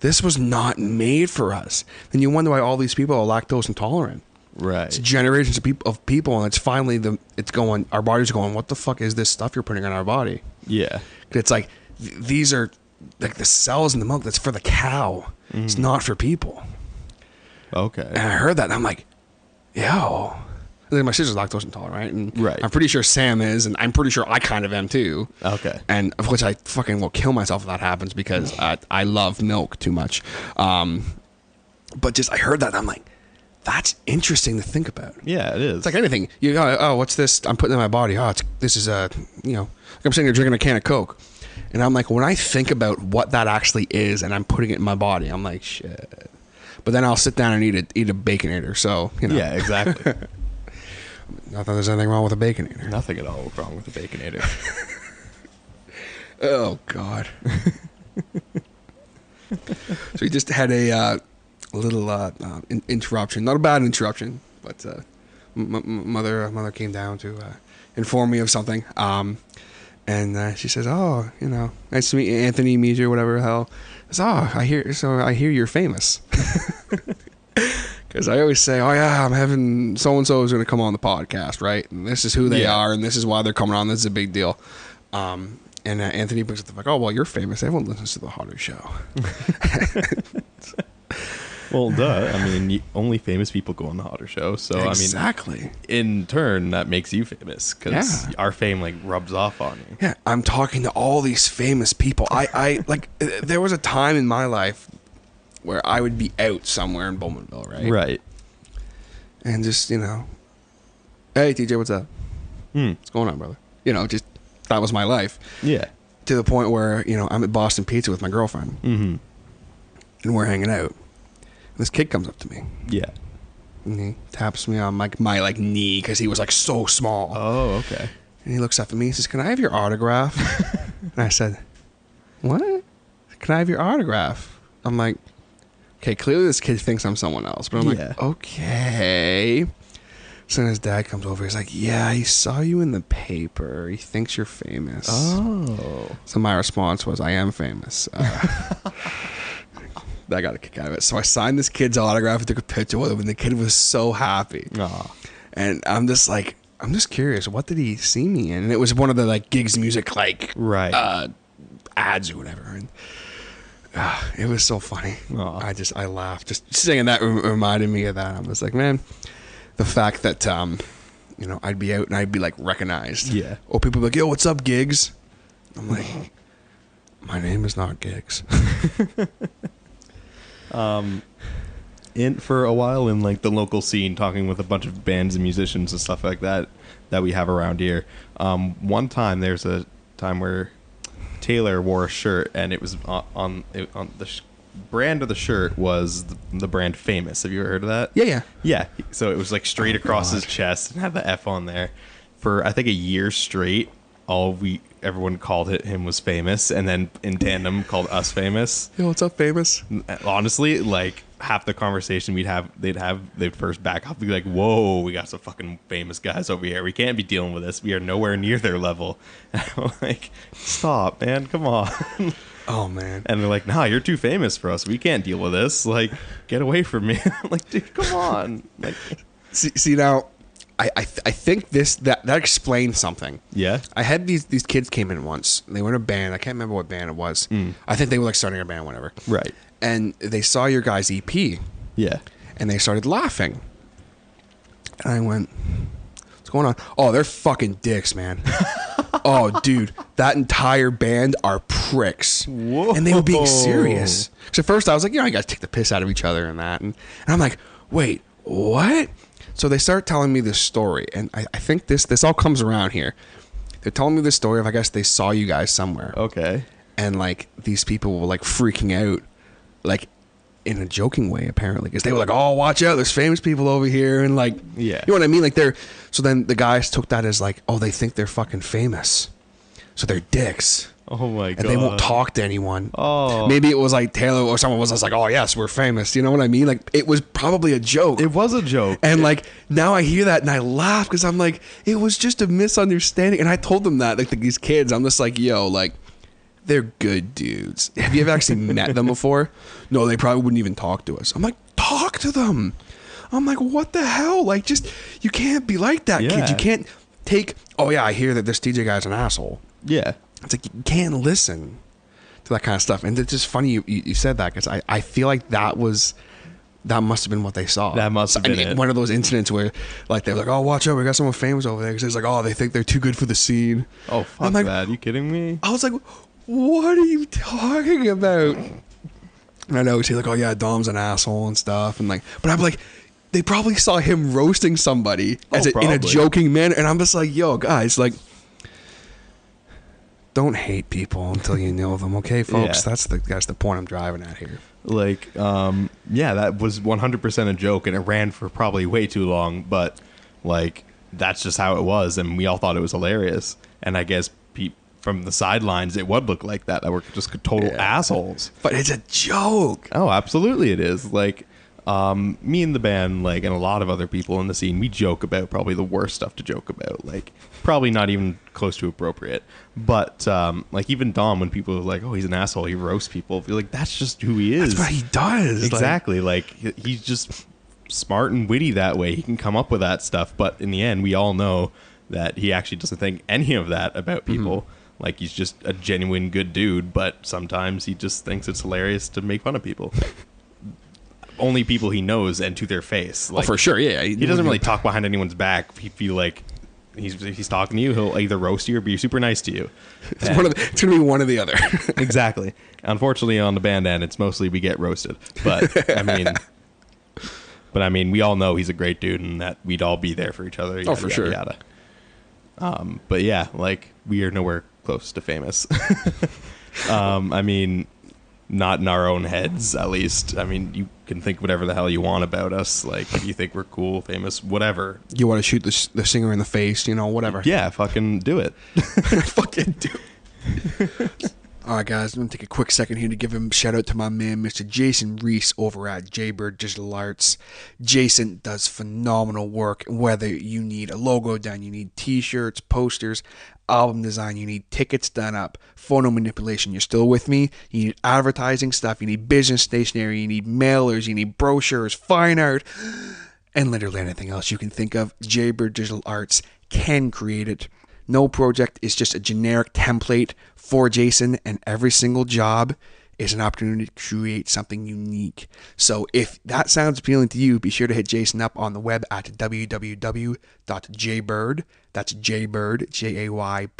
This was not made for us. Then you wonder why all these people are lactose intolerant. Right. It's generations of people, and it's finally our bodies are going, what the fuck is this stuff you're putting in our body? Yeah. It's like these are like the cells in the milk that's for the cow. It's not for people. Okay. And I heard that, and I'm like, yo. And then my sister's lactose intolerant, right? And Right. I'm pretty sure Sam is, and I'm pretty sure I kind of am too. Okay. And of course, I fucking will kill myself if that happens because I love milk too much. But just I heard that, and I'm like, that's interesting to think about. Yeah, it is. It's like anything. What's this? I'm putting in my body. This is like I'm sitting here drinking a can of Coke, and I'm like, when I think about what that actually is, and I'm putting it in my body, I'm like, shit. But then I'll sit down and eat a Baconator. So Yeah, exactly. Not that there's anything wrong with a Baconator. Nothing at all wrong with the Baconator. Oh God. So he just had a little interruption. Not a bad interruption, but mother came down to inform me of something. And she says, "Oh, nice to meet you, Anthony, meet you, whatever the hell." I says, I hear you're famous. Because I always say, oh yeah, I'm having so-and-so is going to come on the podcast, right? And this is who they are, and this is why they're coming on. This is a big deal. And Anthony brings up the fact, oh, well, you're famous. Everyone listens to The Hotter Show. Well, duh. I mean, only famous people go on The Hotter Show. So, exactly. I mean, in turn, that makes you famous because our fame, like, rubs off on you. Yeah, I'm talking to all these famous people. I like, there was a time in my life where I would be out somewhere in Bowmanville, right? Right. And just, hey, TJ, what's up? What's going on, brother? Just, that was my life. Yeah. To the point where, I'm at Boston Pizza with my girlfriend. Mm-hmm. And we're hanging out. And this kid comes up to me. Yeah. And he taps me on my knee because he was, like, so small. Oh, okay. And he looks up at me and says, "Can I have your autograph?" And I said, "What? Can I have your autograph?" I'm like, okay, clearly this kid thinks I'm someone else. But I'm like, okay. So then his dad comes over. He's like, yeah, he saw you in the paper. He thinks you're famous. Oh. So my response was, I am famous. I got a kick out of it. So I signed this kid's autograph and took a picture with him, and the kid was so happy. Aw. And I'm just curious, what did he see me in? And it was one of the, like, Gigs Music, like, ads or whatever. And it was so funny. Aww. I laughed. Just singing that reminded me of that. I was like, man, the fact that, I'd be out and I'd be, like, recognized. Yeah. Or people be like, yo, what's up, Gigs? I'm like, my name is not Gigs. For a while in, like, the local scene, talking with a bunch of bands and musicians and stuff like that we have around here. One time, there's a time where Taylor wore a shirt, and it was on the brand of the shirt was the brand Famous. Have you ever heard of that? Yeah. Yeah. So it was like straight across his chest and had the F on there for I think a year straight. Everyone called him was Famous, and then in tandem called us Famous. Yo, what's up, Famous? Honestly, like half the conversation they'd first back up, be like, "Whoa, we got some fucking famous guys over here. We can't be dealing with this. We are nowhere near their level." And I'm like, "Stop, man, come on." Oh man. And they're like, "Nah, you're too famous for us. We can't deal with this. Like, get away from me." I'm like, dude, come on. Like, see now. I think that explains something. yeah. I had these kids came in once. They were in a band. I can't remember what band it was. I think they were like starting a band, whatever. Right. And they saw your guys' EP. Yeah. And they started laughing. And I went, "What's going on?" "Oh, they're fucking dicks, man." "Oh, dude, that entire band are pricks." Whoa. And they were being serious. Because at first I was like, you guys take the piss out of each other and that. And I'm like, wait, what? So they start telling me this story, and I think this all comes around here. They're telling me this story of, I guess they saw you guys somewhere. Okay. And like these people were like freaking out, like in a joking way apparently, because they were like, "Oh, watch out, there's famous people over here," and like, yeah, you know what I mean? Like so then the guys took that as like, oh, they think they're fucking famous, so they're dicks. Oh my god. And they won't talk to anyone. Oh. Maybe it was like Taylor or someone was just like, "Oh yes, we're famous." You know what I mean? Like it was probably a joke. It was a joke. And like now I hear that and I laugh because I'm like, it was just a misunderstanding. And I told them that, like these kids, I'm just like, yo, like they're good dudes. Have you ever actually met them before? No, they probably wouldn't even talk to us. I'm like, talk to them. I'm like, what the hell? Like, just you can't be like that, kid. You can't take. Oh yeah, I hear that this DJ guy's an asshole. Yeah. It's like you can't listen to that kind of stuff. And it's just funny you said that, because I feel like that must have been what they saw. That must have been it. One of those incidents where like they're like, "Oh, watch out, we got someone famous over there," because it's like, "Oh, they think they're too good for the scene." Oh, fuck like, that. Are you kidding me? I was like, what are you talking about? And I know he's like, "Oh yeah, Dom's an asshole and stuff," and like, but I'm like, they probably saw him roasting somebody in a joking manner, and I'm just like, yo, guys, like, don't hate people until you know them, okay, folks? Yeah. That's the point I'm driving at here. Like, yeah, that was 100% a joke, and it ran for probably way too long, but like that's just how it was, and we all thought it was hilarious. And I guess from the sidelines, it would look like that we're just total assholes. But it's a joke. Oh, absolutely, it is. Like, me and the band, like, and a lot of other people in the scene, we joke about probably the worst stuff to joke about. Like, probably not even close to appropriate. But like, even Dom, when people are like, "Oh, he's an asshole, he roasts people," feel like that's just who he is. That's what he does. Exactly. Like he's just smart and witty that way. He can come up with that stuff. But in the end, we all know that he actually doesn't think any of that about people. Mm-hmm. Like, he's just a genuine good dude, but sometimes he just thinks it's hilarious to make fun of people. Only people he knows, and to their face. Like, for sure, yeah. He doesn't really talk behind anyone's back. If you feel like he's talking to you, he'll either roast you or be super nice to you. It's going to be one or the other. Exactly. Unfortunately, on the band end, it's mostly we get roasted. But, I mean, we all know he's a great dude, and that we'd all be there for each other. Yada, for sure. Yada. But yeah, like, we are nowhere close to famous. I mean, not in our own heads, at least. I mean, you can think whatever the hell you want about us. Like, if you think we're cool, famous, whatever. You want to shoot the singer in the face, whatever. Yeah, fucking do it. Fucking do it. All right, guys, I'm going to take a quick second here to give a shout out to my man, Mr. Jason Reese over at Jaybird Digital Arts. Jason does phenomenal work, whether you need a logo done, you need t-shirts, posters, album design, you need tickets done up, photo manipulation. You're still with me? You need advertising stuff, you need business stationery, you need mailers, you need brochures, fine art, and literally anything else you can think of. Jaybird Digital Arts can create it. No project is just a generic template for Jason, and every single job is an opportunity to create something unique. So if that sounds appealing to you, be sure to hit Jason up on the web at www.jaybird, that's Jaybird, Jaybird,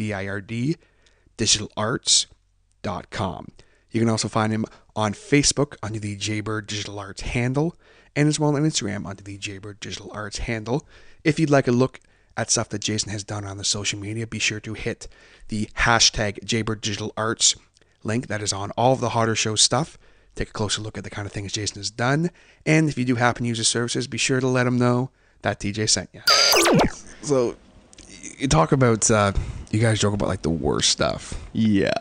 digitalarts.com. You can also find him on Facebook under the Jaybird Digital Arts handle, and as well on Instagram under the Jaybird Digital Arts handle. If you'd like a look at stuff that Jason has done on the social media, be sure to hit the hashtag Jaybird Digital Arts link that is on all of the Harder Show stuff. Take a closer look at the kind of things Jason has done. And if you do happen to use his services, be sure to let him know that TJ sent you. So, you talk about, you guys joke about like the worst stuff. Yeah.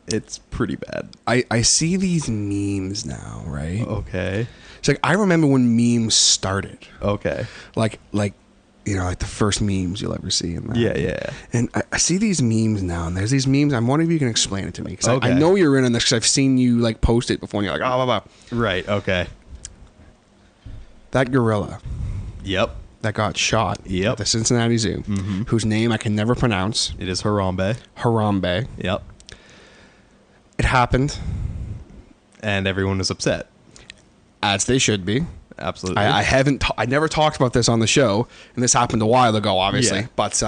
It's pretty bad. I see these memes now, right? Okay. It's like, I remember when memes started. Okay. Like like the first memes you'll ever see in that. Yeah. And I see these memes now, and there's these memes. I'm wondering if you can explain it to me. Because Okay. I know you're in on this because I've seen you like post it before, and you're like, oh, blah, blah. Right. Okay. That gorilla Yep. that got shot at the Cincinnati Zoo, whose name I can never pronounce. It is Harambe. Harambe. Yep. It happened. And everyone was upset. As they should be. Absolutely. I never talked about this on the show, and this happened a while ago, obviously. Yeah. But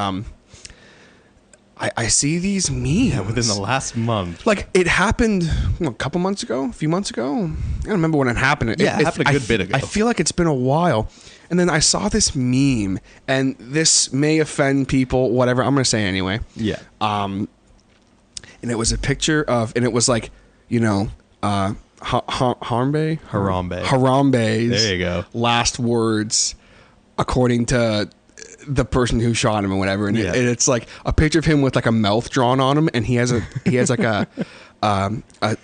I see these memes within the last month. Like, it happened a couple months ago, a few months ago. I don't remember when it happened. It happened a good bit ago. I feel like it's been a while. And then I saw this meme, and this may offend people, whatever. I'm going to say it anyway. Yeah. And it was a picture of, and it was like, Harambe's There you go. last words according to the person who shot him or whatever, and, and it's like a picture of him with like a mouth drawn on him, and he has like a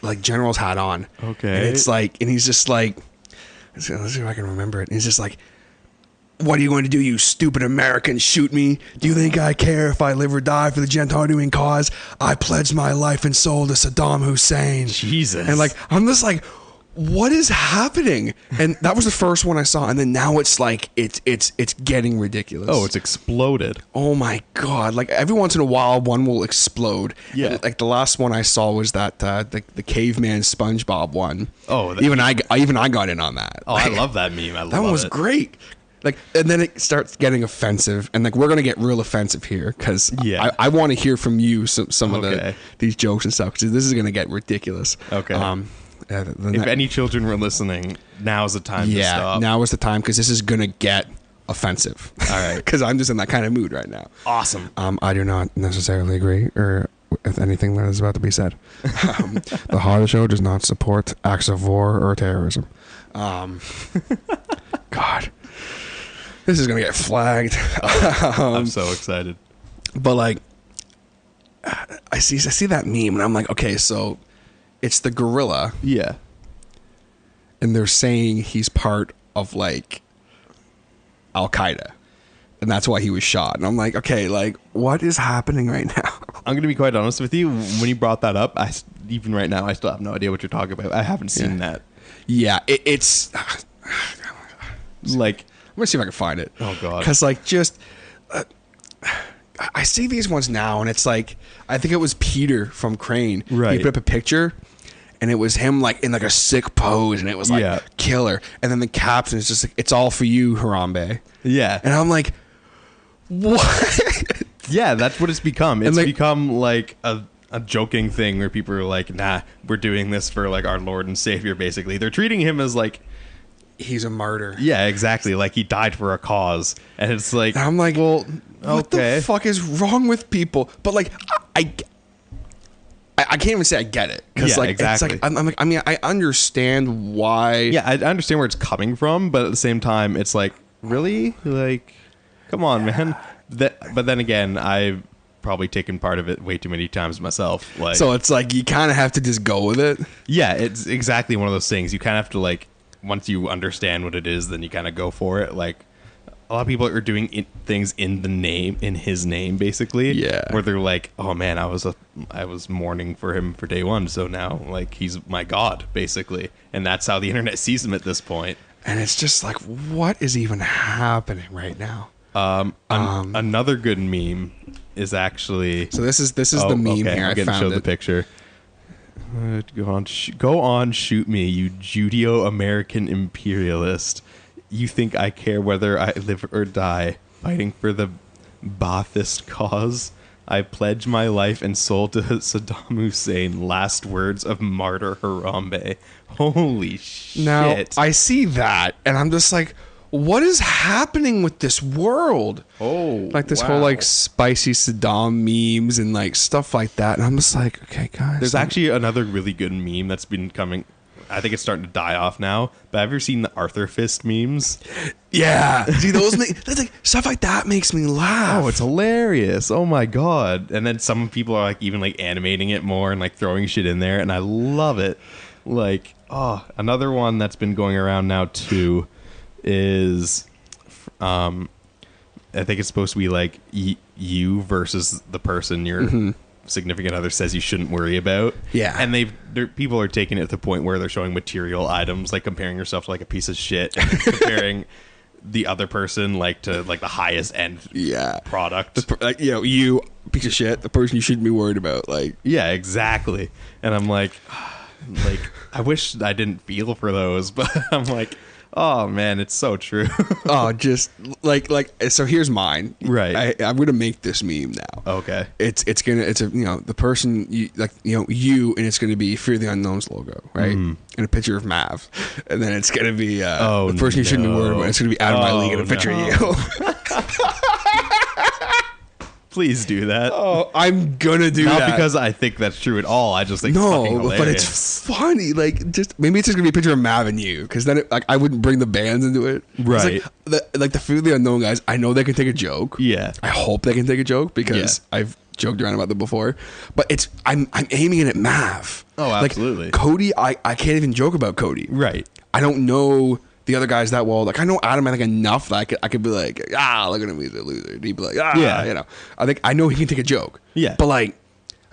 like general's hat on. Okay. And it's like, and he's just like, let's see if I can remember it. And he's just like, what are you going to do, you stupid American? Shoot me? Do you think I care if I live or die for the Gentardine cause? I pledge my life and soul to Saddam Hussein. Jesus. And like, I'm just like, what is happening? And that was the first one I saw, and then now it's like it's getting ridiculous. Oh, it's exploded. Oh my god! Like, every once in a while, one will explode. Yeah. And, like, the last one I saw was that the caveman SpongeBob one. Oh, even I got in on that. Oh, Like, I love that meme. that one was great. Like, and then it starts getting offensive, and like, we're gonna get real offensive here because I want to hear from you some of these jokes and stuff, because this is gonna get ridiculous. Okay. If any children were listening, now's the time to stop. Now is the time, because this is gonna get offensive. All right. Because I'm just in that kind of mood right now. Awesome. I do not necessarily agree or with anything that is about to be said. The Harder Show does not support acts of war or terrorism. God, this is gonna get flagged. I'm so excited. But like, I see that meme, and I'm like, okay, so it's the gorilla. Yeah. And they're saying he's part of like Al Qaeda, and that's why he was shot. And I'm like, okay, like, what is happening right now? I'm gonna be quite honest with you. When you brought that up, even right now, I still have no idea what you're talking about. I haven't seen that. Yeah, it's like, I'm gonna see if I can find it. Oh god, because like, just I see these ones now, and it's like, I think it was Peter from Crane. Right. He put up a picture, and it was him like in like a sick pose, and it was like killer. And then the caption is just like, "It's all for you, Harambe." Yeah. And I'm like, what? Yeah, that's what it's become. It's become like a joking thing where people are like, nah, we're doing this for like our Lord and Savior, basically. They're treating him as like, he's a martyr. Yeah, exactly. Like he died for a cause. And it's like, and I'm like, well, what the fuck is wrong with people? But like, I can't even say I get it. Because like, exactly. It's like, I'm like, I mean, I understand why. Yeah, I understand where it's coming from, but at the same time, it's like, really? Like, come on, man. But then again, I've probably taken part of it way too many times myself. Like, so it's like, you kind of have to just go with it. Yeah, it's exactly one of those things. You kind of have to like, once you understand what it is, then you kind of go for it. Like, a lot of people are doing things in his name, basically. Yeah. Where they're like, oh man, I was mourning for him for day one, so now like he's my god, basically, and that's how the internet sees him at this point. And it's just like, what is even happening right now? Another good meme is actually. So this is the meme here. I'm gonna show the picture. Go on, shoot me, you Judeo-American imperialist. You think I care whether I live or die fighting for the Ba'athist cause? I pledge my life and soul to Saddam Hussein. Last words of martyr Harambe. Holy shit. Now, I see that, and I'm just like, what is happening with this world? Oh, Like this whole like spicy Saddam memes and like stuff like that. And I'm just like, okay, guys. There's actually another really good meme that's been coming. I think it's starting to die off now. But have you ever seen the Arthur Fist memes? Yeah. See, those that's like stuff like that makes me laugh. Oh, it's hilarious. Oh my God. And then some people are like even like animating it more and like throwing shit in there. And I love it. Like, oh, another one that's been going around now too is, I think it's supposed to be like you versus the person your significant other says you shouldn't worry about. Yeah. And people are taking it to the point where they're showing material items, like comparing yourself to like a piece of shit and comparing the other person like to like the highest end product. Like, you know, you piece of shit, the person you shouldn't be worried about. Like, yeah, exactly. And I'm like I wish I didn't feel for those, but I'm like, oh man, it's so true. oh, just like so here's mine. Right. I'm gonna make this meme now. Okay. It's a you know, the person you like, you know, you, and it's gonna be Fear the Unknown's logo, right? And a picture of Mav, and then it's gonna be the person you shouldn't be worried about. It's gonna be out of my league and a picture of you. Please do that. Oh, I'm gonna do that. Not because I think that's true at all. I just think it's fucking hilarious. But it's funny. Like, just maybe it's just gonna be a picture of Mav and you, because then like I wouldn't bring the bands into it. Right. Like the Fear the Unknown guys, I know they can take a joke. Yeah. I hope they can take a joke because I've joked around about them before. But I'm aiming it at Mav. Oh, absolutely. Like, Cody, I can't even joke about Cody. Right. I don't know the other guys that well. Like, I know Adam, I think, enough that I could be like, look at him, he's a loser. And he'd be like, you know. I know he can take a joke. Yeah. But like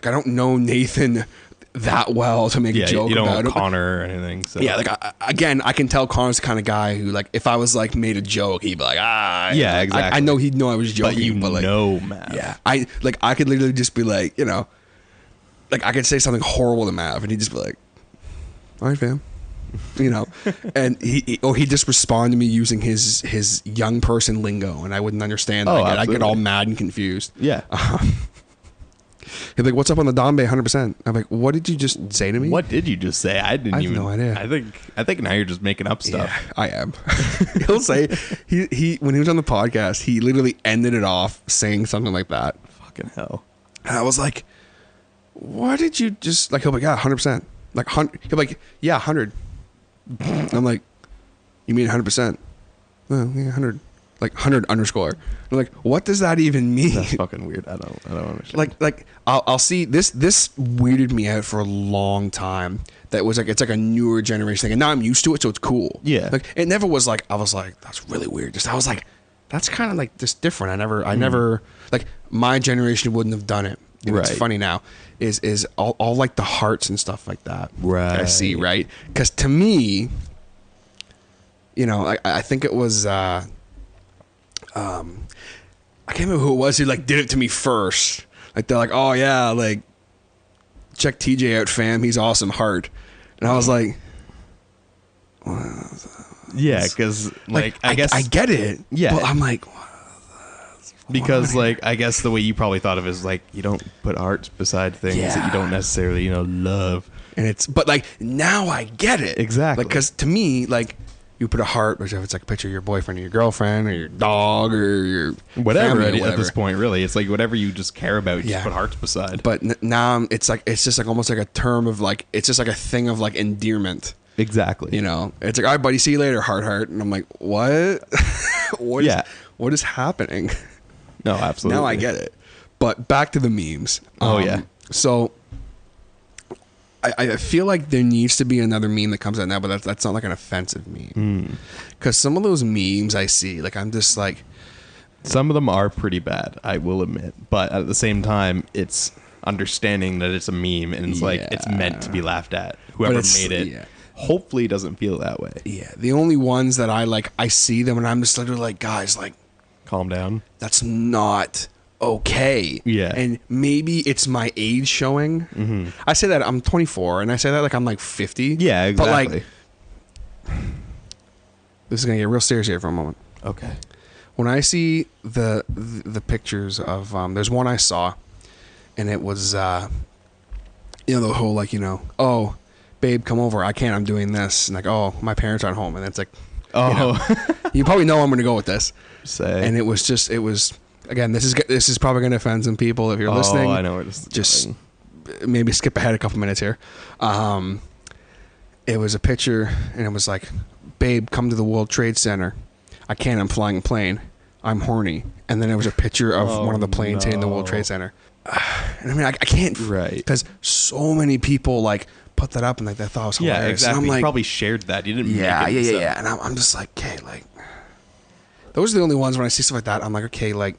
I don't know Nathan that well to make a joke you don't about know him. Connor or anything. So. Yeah, like I can tell Connor's the kind of guy who, like, if I was like made a joke, he'd be like, yeah, exactly. I know he'd know I was joking, but like, Mav. Yeah, I could literally just be like, you know, like I could say something horrible to Mav, and he'd just be like, all right, fam. You know, and he'd just respond to me using his young person lingo, and I wouldn't understand that. I get all mad and confused. Yeah. He'd be like, what's up on the Dombe 100%? I'm like, what did you just say to me? What did you just say? I have no idea. I think now you're just making up stuff. Yeah, I am. He'll say, he when he was on the podcast, he literally ended it off saying something like that. Fucking hell. And I was like, what did you just, like, he'll be like, yeah, 100%. Like, he'll be like, yeah, 100. I'm like, you mean 100%? Well, yeah, 100. Like 100 underscore. I'm like, what does that even mean? That's fucking weird. I don't understand. Like I'll see this weirded me out for a long time. That was like, it's like a newer generation thing, and now I'm used to it, so it's cool. Yeah. Like, it never was like, I was like, that's really weird. Just I was like, that's kind of like just different. I never like, my generation wouldn't have done it. And right. It's funny now is all like the hearts and stuff like that. Right. I see, right? Because to me, you know, I think it was I can't remember who it was who like did it to me first. Like, they're like, oh yeah, like, check TJ out, fam, he's awesome, heart. And I was like, yeah, because like I guess I get it. Yeah, but I'm like, because like I guess the way you probably thought of it is like, you don't put hearts beside things that you don't necessarily love. And but like, now I get it exactly. Like, because to me, like, you put a heart, which if it's like a picture of your boyfriend or your girlfriend or your dog or your whatever, family or whatever. At this point, really, it's like whatever you just care about, you just put hearts beside. But now it's just like almost like a term of like, it's just like a thing of like endearment. Exactly. You know, it's like, all right, buddy, see you later, heart. And I'm like, what? What is happening? No, absolutely. Now I get it. But back to the memes. Yeah. So I feel like there needs to be another meme that comes out now, but that's not like an offensive meme. Because some of those memes I see, like, I'm just like, some of them are pretty bad, I will admit. But at the same time, it's understanding that it's a meme and it's like, it's meant to be laughed at. Whoever made it hopefully doesn't feel that way. Yeah. The only ones that I see them and I'm just literally like, guys, like, calm down. That's not okay. Yeah. And maybe it's my age showing. Mm-hmm. I say that I'm 24 and I say that like I'm like 50. Yeah, exactly. But like, this is going to get real serious here for a moment. Okay. When I see the pictures of, there's one I saw and it was, the whole like, oh, babe, come over. I can't, I'm doing this. And like, oh, my parents aren't home. And it's like, You probably know I'm going to go with this. Say. And it was again, this is probably going to offend some people if you're listening. I know where this is just going. Maybe skip ahead a couple minutes here. It was a picture, and it was like, babe, come to the World Trade Center. I can't, I'm flying a plane. I'm horny. And then there was a picture of one of the planes hitting the World Trade Center. And I mean, I can't. Right. Because so many people, like, put that up and like they thought it was hilarious. Yeah, exactly. And I'm like, you probably shared that. You didn't yeah, make it yourself. yeah. And I'm just like, okay, like, those are the only ones when I see stuff like that, I'm like, okay, like,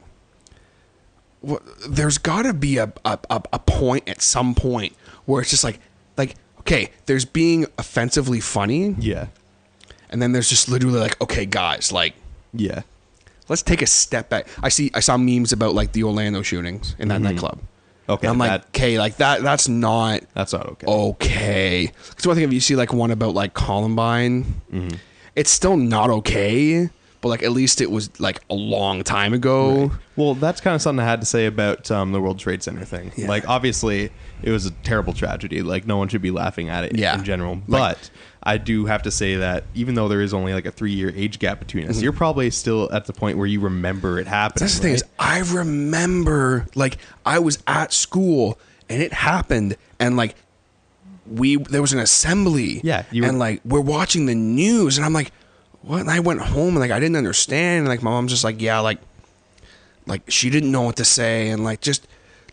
there's got to be a point at some point where it's just like, okay, there's being offensively funny. Yeah. And then there's just literally like, okay, guys, like, Yeah. let's take a step back. I saw memes about like the Orlando shootings in that nightclub. Okay. And I'm like, okay, like that's not okay. okay. Because one thing, if you see like one about like Columbine, it's still not okay. But like at least it was like a long time ago. Right. Well, that's kind of something I had to say about the World Trade Center thing. Yeah. Like, obviously, it was a terrible tragedy. Like, no one should be laughing at it in general. Like, but I do have to say that even though there is only like a 3-year age gap between us, you're probably still at the point where you remember it happening. That's the thing is, I remember like I was at school and it happened, and like there was an assembly. Yeah, and like we're watching the news, and I'm like, what? And I went home and like I didn't understand. And like my mom's just like, yeah, like she didn't know what to say, and like just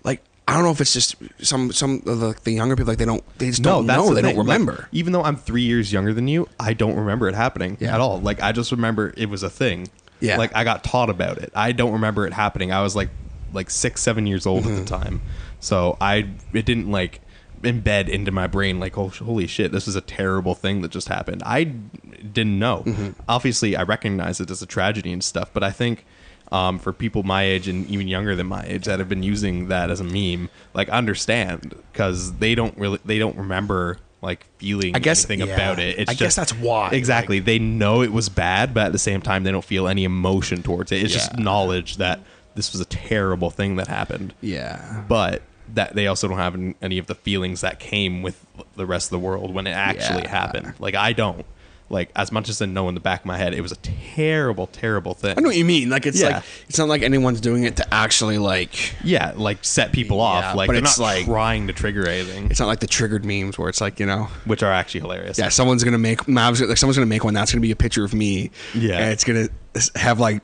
like I don't know if it's just some of the younger people, like they just don't know, they don't remember. Like, even though I'm 3 years younger than you, I don't remember it happening at all. Like, I just remember it was a thing. Yeah, like I got taught about it. I don't remember it happening. I was like 6-7 years old at the time, so it didn't like embed into my brain like, oh, holy shit, this is a terrible thing that just happened. I didn't know. Obviously I recognize it as a tragedy and stuff, but I think for people my age and even younger than my age that have been using that as a meme, like, understand, because they don't remember like feeling anything about it. It's guess that's why. Exactly. Like, they know it was bad, but at the same time they don't feel any emotion towards it. It's just knowledge that this was a terrible thing that happened. Yeah. But that they also don't have any of the feelings that came with the rest of the world when it actually happened. Like, I don't. Like, as much as I know in the back of my head, it was a terrible, terrible thing. I know what you mean. Like, it's like, it's not like anyone's doing it to actually like... Yeah, like, set people off. Like, they're not like trying to trigger anything. It's not like the triggered memes where it's like, you know... Which are actually hilarious. Yeah, someone's going to make one that's going to be a picture of me. Yeah. And it's going to have like...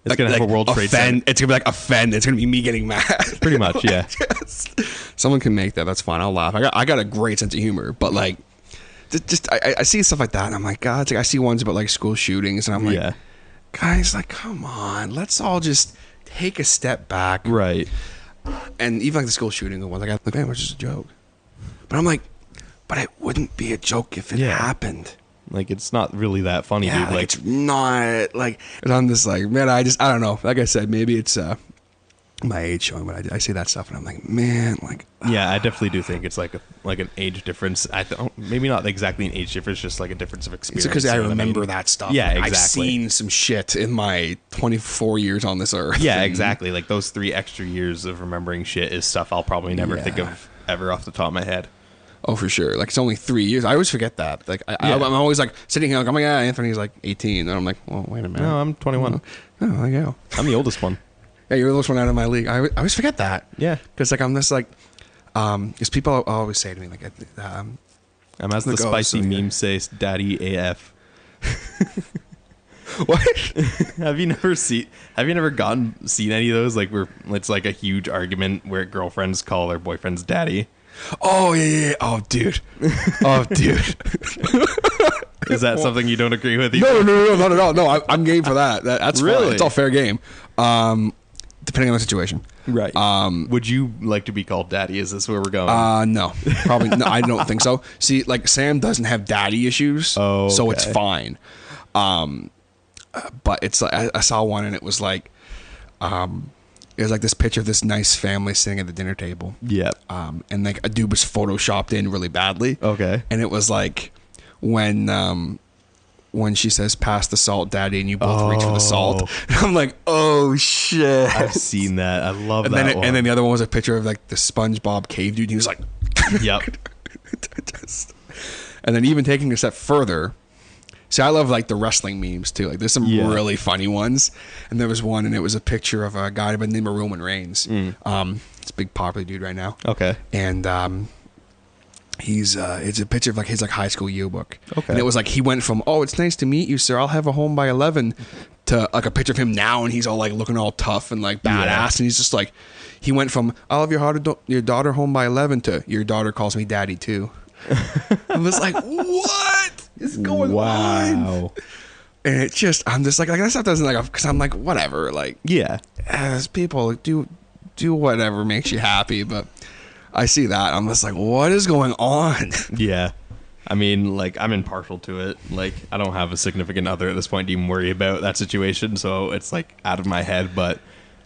It's going to have a World Trade Center. It's going to be like offend. It's going to be me getting mad. Pretty much, yeah. Someone can make that. That's fine. I'll laugh. I got a great sense of humor, but like... I see stuff like that and I'm like, God, it's like I see ones about like school shootings and I'm like, guys, like, come on, let's all just take a step back. Right. And even like the school shooting one, like, man, it was just a joke. But I'm like, but it wouldn't be a joke if it happened. Like, it's not really that funny, dude. Like, it's not like, and I'm just like, man, I don't know. Like I said, maybe it's my age showing, but I see that stuff and I'm like, man, like, yeah, I definitely do think it's like an age difference. I don't, maybe not exactly an age difference, just like a difference of experience. It's because I remember that stuff. Yeah, exactly. I've seen some shit in my 24 years on this earth. Yeah, exactly. Like, those 3 extra years of remembering shit is stuff I'll probably never think of ever off the top of my head. Oh, for sure. Like, it's only 3 years. I always forget that. Like, I'm always like sitting here like, oh my God, Anthony's like 18. And I'm like, well, wait a minute. No, I'm 21. Oh, there you go. I'm the oldest one. Yeah, you're the oldest one out of my league. I always forget that. Yeah. Because like I'm just like, because people always say to me like, I'm as the spicy meme says, Daddy AF. What? Have you never seen any of those? Like, where it's like a huge argument where girlfriends call their boyfriends daddy. Oh yeah. Oh dude. Oh dude. Is that something you don't agree with? Either? No, not at all. No, I'm game for that. That's really fine. It's all fair game. Depending on the situation. Right. Would you like to be called daddy? Is this where we're going? No, probably. No, I don't think so. See, like Sam doesn't have daddy issues, so it's fine. But it's like I saw one and it was like, it was like this picture of this nice family sitting at the dinner table. Yep. And like a dude was photoshopped in really badly. Okay. And it was like when she says, pass the salt, daddy, and you both reach for the salt. And I'm like, oh, shit. I've seen that. I love that one. And then the other one was a picture of, like, the SpongeBob cave dude. And he was like... Yep. And then even taking a step further, See, I love like the wrestling memes too. Like there's some really funny ones. And there was one, and it was a picture of a guy by the name of Roman Reigns. It's a big popular dude right now. Okay. And he's it's a picture of like his like high school yearbook. Okay. And it was like he went from, oh, it's nice to meet you, sir, I'll have a home by 11, to like a picture of him now, and he's all like looking all tough and like badass, and he's just like, he went from, I'll have your daughter home by 11 to your daughter calls me daddy too. I was like, what is going on? And it just, I'm just like that stuff doesn't like, because I'm like, whatever, like, as people do whatever makes you happy. But I see that, I'm just like, what is going on? Yeah. I mean, like, I'm impartial to it. Like, I don't have a significant other at this point to even worry about that situation, so it's like out of my head. But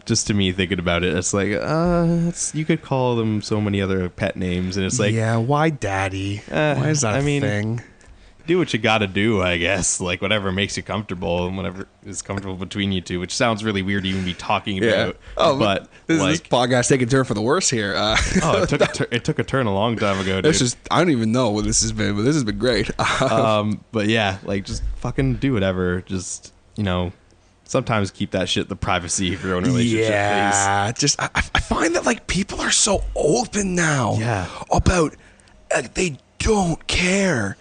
just to me, thinking about it, it's like, you could call them so many other pet names, and it's like, yeah, why daddy? Why is that a thing? Do what you gotta do, I guess. Like, whatever makes you comfortable and whatever is comfortable between you two, which sounds really weird to even be talking about. Oh, but this podcast taking a turn for the worse here. It took a turn a long time ago, dude. I don't even know what this has been, but this has been great. But yeah, like, just fucking do whatever. Just, sometimes keep that shit the privacy of your own relationship. Yeah, just I find that like people are so open now. Yeah. About they don't care.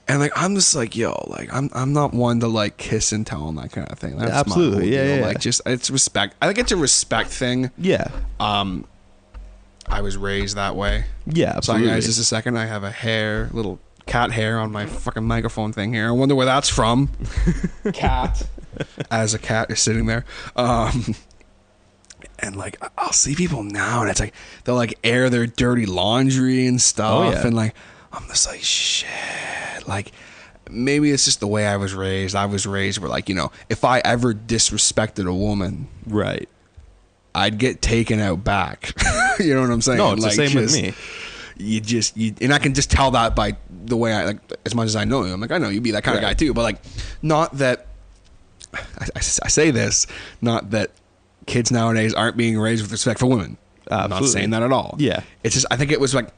And like I'm just like, yo, like I'm not one to like kiss and tell and that kind of thing. That's absolutely, my whole deal. yeah. Like, just it's respect. I think it's a respect thing. Yeah. I was raised that way. Yeah, absolutely. Sorry guys, just a second. I have a little cat hair on my fucking microphone thing here. I wonder where that's from. Cat. As a cat is sitting there. And like I'll see people now, and it's like they'll like air their dirty laundry and stuff. Oh, yeah. And like I'm just like, shit. Like, maybe it's just the way I was raised. I was raised where, like, if I ever disrespected a woman, right, I'd get taken out back. You know what I'm saying? No, it's like, the same with me. And I can just tell that by the way I, like, as much as I know you. I'm like, I know you'd be that kind of guy too. But, like, not that, I say this, not that kids nowadays aren't being raised with respect for women. I'm not saying that at all. Yeah. It's just, I think it was like,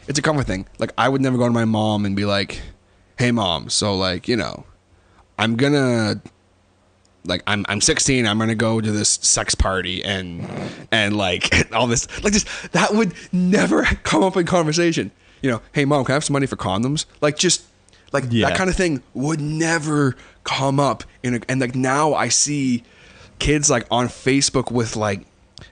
it's a comfort thing. Like, I would never go to my mom and be like, hey mom, so like, I'm gonna, like, I'm 16, I'm gonna go to this sex party and like all this, like, just that would never come up in conversation. Hey mom, can I have some money for condoms? Like, just like that kind of thing would never come up and like now I see kids like on Facebook with like,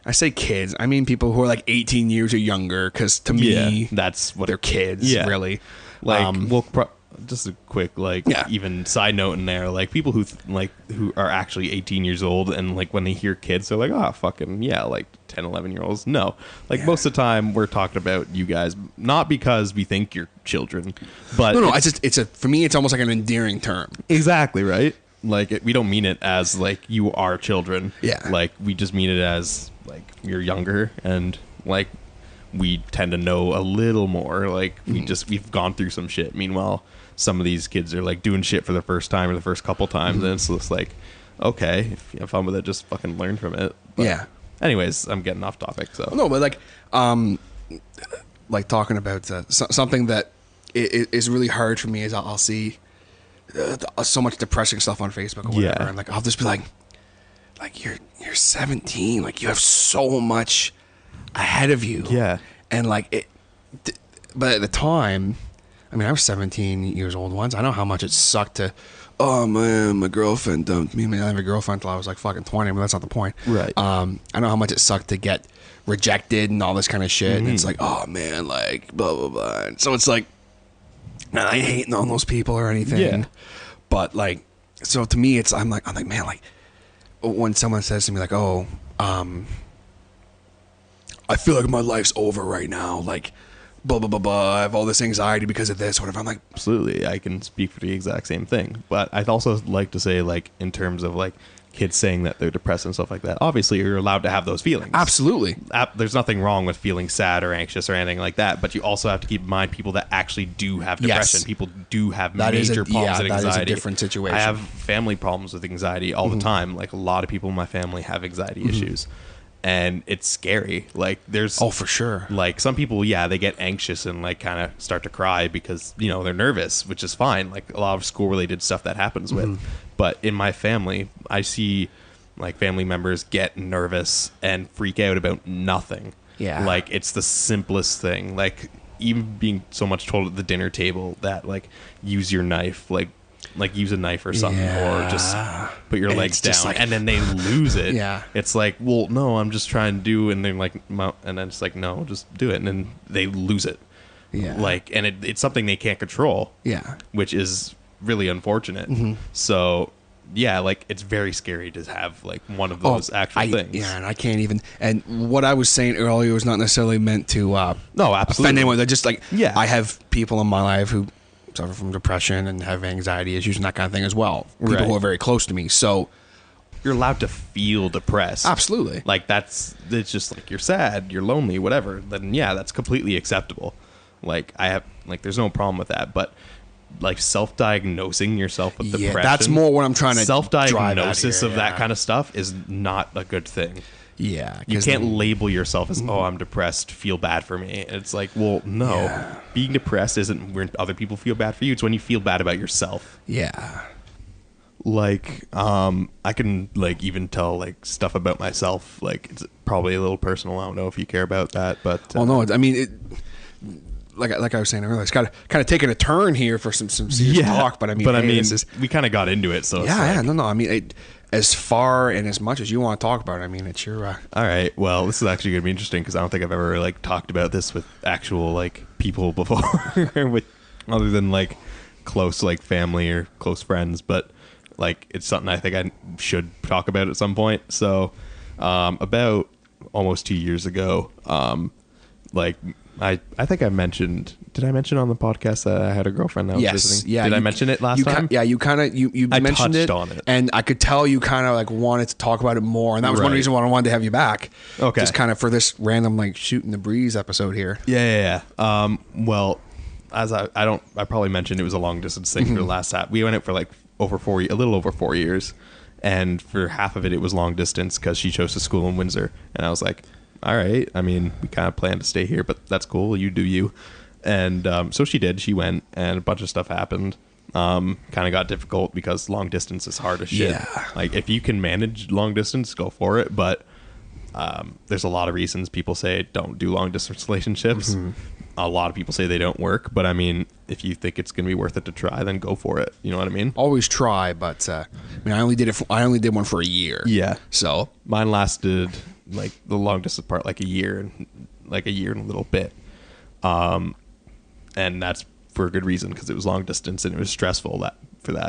I say kids, I mean people who are like 18 years or younger, because to me that's what they're kids, really. Like, just a quick, even side note in there, like, people who are actually 18 years old, and like when they hear kids, they're like, oh, fucking yeah, like 10, 11-year-olds. No, like, most of the time we're talking about you guys, not because we think you're children, but no, it's for me, it's almost like an endearing term. Exactly, right? Like, we don't mean it as like you are children. Yeah. Like, we just mean it as like you're younger, and like we tend to know a little more. Like, we've gone through some shit. Meanwhile, some of these kids are like doing shit for the first time or the first couple times, and it's just like, okay, if you have fun with it, just fucking learn from it. But yeah. Anyways, I'm getting off topic. So no, but like talking about something that is really hard for me is I'll see so much depressing stuff on Facebook or whatever, and like I'll just be like you're 17, like you have so much ahead of you, and like it. But at the time, I mean, I was 17 years old once. I know how much it sucked to, oh man, my girlfriend dumped me. I didn't have a girlfriend until I was like fucking 20, but that's not the point. Right. I know how much it sucked to get rejected and all this kind of shit. And it's like, oh man, like blah, blah, blah. And so it's like, I ain't hating on those people or anything. Yeah. But like, so to me, I'm like, man, like when someone says to me like, oh, I feel like my life's over right now. Like, blah, blah, blah, blah. I have all this anxiety because of this, whatever. I'm like, absolutely, I can speak for the exact same thing. But I'd also like to say, like, in terms of like kids saying that they're depressed and stuff like that, obviously you're allowed to have those feelings. Absolutely. There's nothing wrong with feeling sad or anxious or anything like that, but you also have to keep in mind people that actually do have depression. Yes. People do have major problems with anxiety. That is a different situation. I have family problems with anxiety all the time. Like, a lot of people in my family have anxiety issues. and it's scary. Like there's for sure. like some people, they get anxious and like kind of start to cry because they're nervous, which is fine. Like a lot of school related stuff that happens with. But in my family, I see like family members get nervous and freak out about nothing. Yeah. Like it's the simplest thing. Like even being so much told at the dinner table that like use your knife, like use a knife or something, or just put your legs down, like, and then they lose it. Yeah. It's like, well, no, I'm just trying to do, and they're like, and then it's like, no, just do it, and then they lose it. Yeah. Like, and it's something they can't control. Yeah. Which is really unfortunate. So, yeah, like it's very scary to have like one of those actual things. Yeah, and I can't even. And what I was saying earlier was not necessarily meant to no, absolutely. offend anyone. They're just like, Yeah. I have people in my life who suffer from depression and have anxiety issues and that kind of thing as well. People Right. who are very close to me. So You're allowed to feel depressed. absolutely. Like it's just like you're sad, you're lonely, whatever. Then yeah, that's completely acceptable. Like there's no problem with that. But like self-diagnosing yourself with depression, that's more what I'm trying to self-diagnosis drive at of that kind of stuff is not a good thing. Yeah. You can't label yourself as, I'm depressed, feel bad for me. It's like, well, no. Yeah. Being depressed isn't when other people feel bad for you. It's when you feel bad about yourself. Yeah. Like, I can like even tell like stuff about myself. Like it's probably a little personal. I don't know if you care about that, but Well, no, I mean, like I was saying earlier, it's got kind of taking a turn here for some serious talk. But I mean, this is, we kind of got into it, so no. I mean, as far and as much as you want to talk about it, I mean, it's your. All right. Well, this is actually going to be interesting because I don't think I've ever like talked about this with actual like people before, with other than like close like family or close friends. But like it's something I think I should talk about at some point. So, about almost 2 years ago, like I think I mentioned. Did I mention on the podcast that I had a girlfriend that was visiting? Yeah. Did I mention it last time? Yeah, you kind of you I mentioned touched it, on it, and I could tell you kind of like wanted to talk about it more, and that was one Right. reason why I wanted to have you back. Okay. Just kind of for this random like shooting the breeze episode here. Yeah. Well, as I probably mentioned it was a long distance thing for the last app. We went out for like a little over 4 years, and for half of it was long distance because she chose to school in Windsor, and I was like, all right. I mean, we kind of planned to stay here, but that's cool. You do you. And so she did. She went, and a bunch of stuff happened. Kind of got difficult because long distance is hard as shit. Yeah. Like if you can manage long distance, go for it. But there's a lot of reasons people say don't do long distance relationships. A lot of people say they don't work. But I mean, if you think it's going to be worth it to try, then go for it. You know what I mean? Always try, but I mean, I only did one for a year. Yeah. So Mine lasted like the long distance part, like a year and a little bit. And that's for a good reason because it was long distance and it was stressful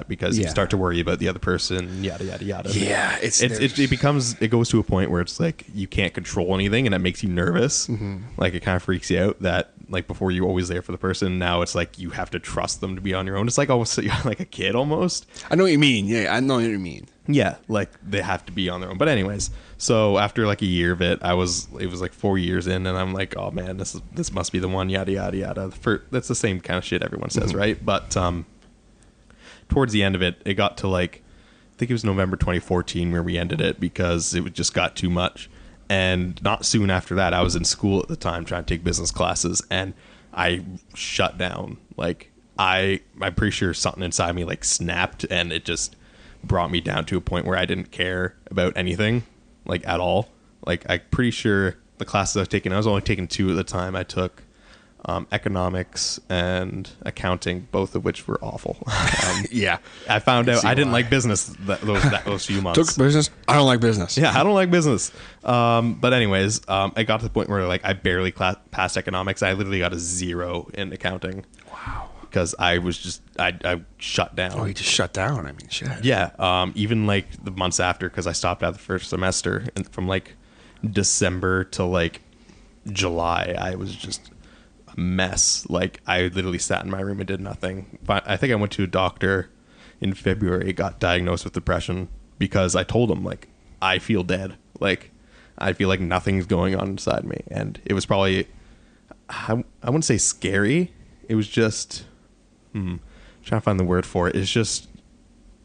because you start to worry about the other person, yada yada yada. Yeah, it goes to a point where it's like you can't control anything and it makes you nervous. Like it kind of freaks you out that like before you were always there for the person, now it's like you have to trust them to be on your own. It's like almost like a kid almost. I know what you mean. Yeah, I know what you mean. Yeah, like they have to be on their own. But anyways, so after like a year of it, it was like 4 years in, and I'm like, oh man, this must be the one, yada yada yada. That's the same kind of shit everyone says, right? But towards the end of it, it got to like, I think it was November 2014 where we ended it because it just got too much. And not soon after that, I was in school at the time trying to take business classes, and I shut down. Like I'm pretty sure something inside me like snapped, and it just brought me down to a point where I didn't care about anything, like at all. Like I'm pretty sure the classes I was only taking 2 at the time. I took economics and accounting, both of which were awful. Yeah, I found out I didn't like business those few months. Took business. I don't like business. Yeah, I don't like business. But anyways, I got to the point where like I barely passed economics. I literally got a 0 in accounting. Wow. Because I was just I shut down. Oh, you just shut down. I mean, shit. Yeah. Even like the months after, because I stopped out the first semester, and from like December to like July, I was just a mess. Like I literally sat in my room and did nothing. But I think I went to a doctor in February, got diagnosed with depression because I told him like I feel dead. Like I feel like nothing's going on inside me, and it was probably I wouldn't say scary. It was just. Trying to find the word for it. It's just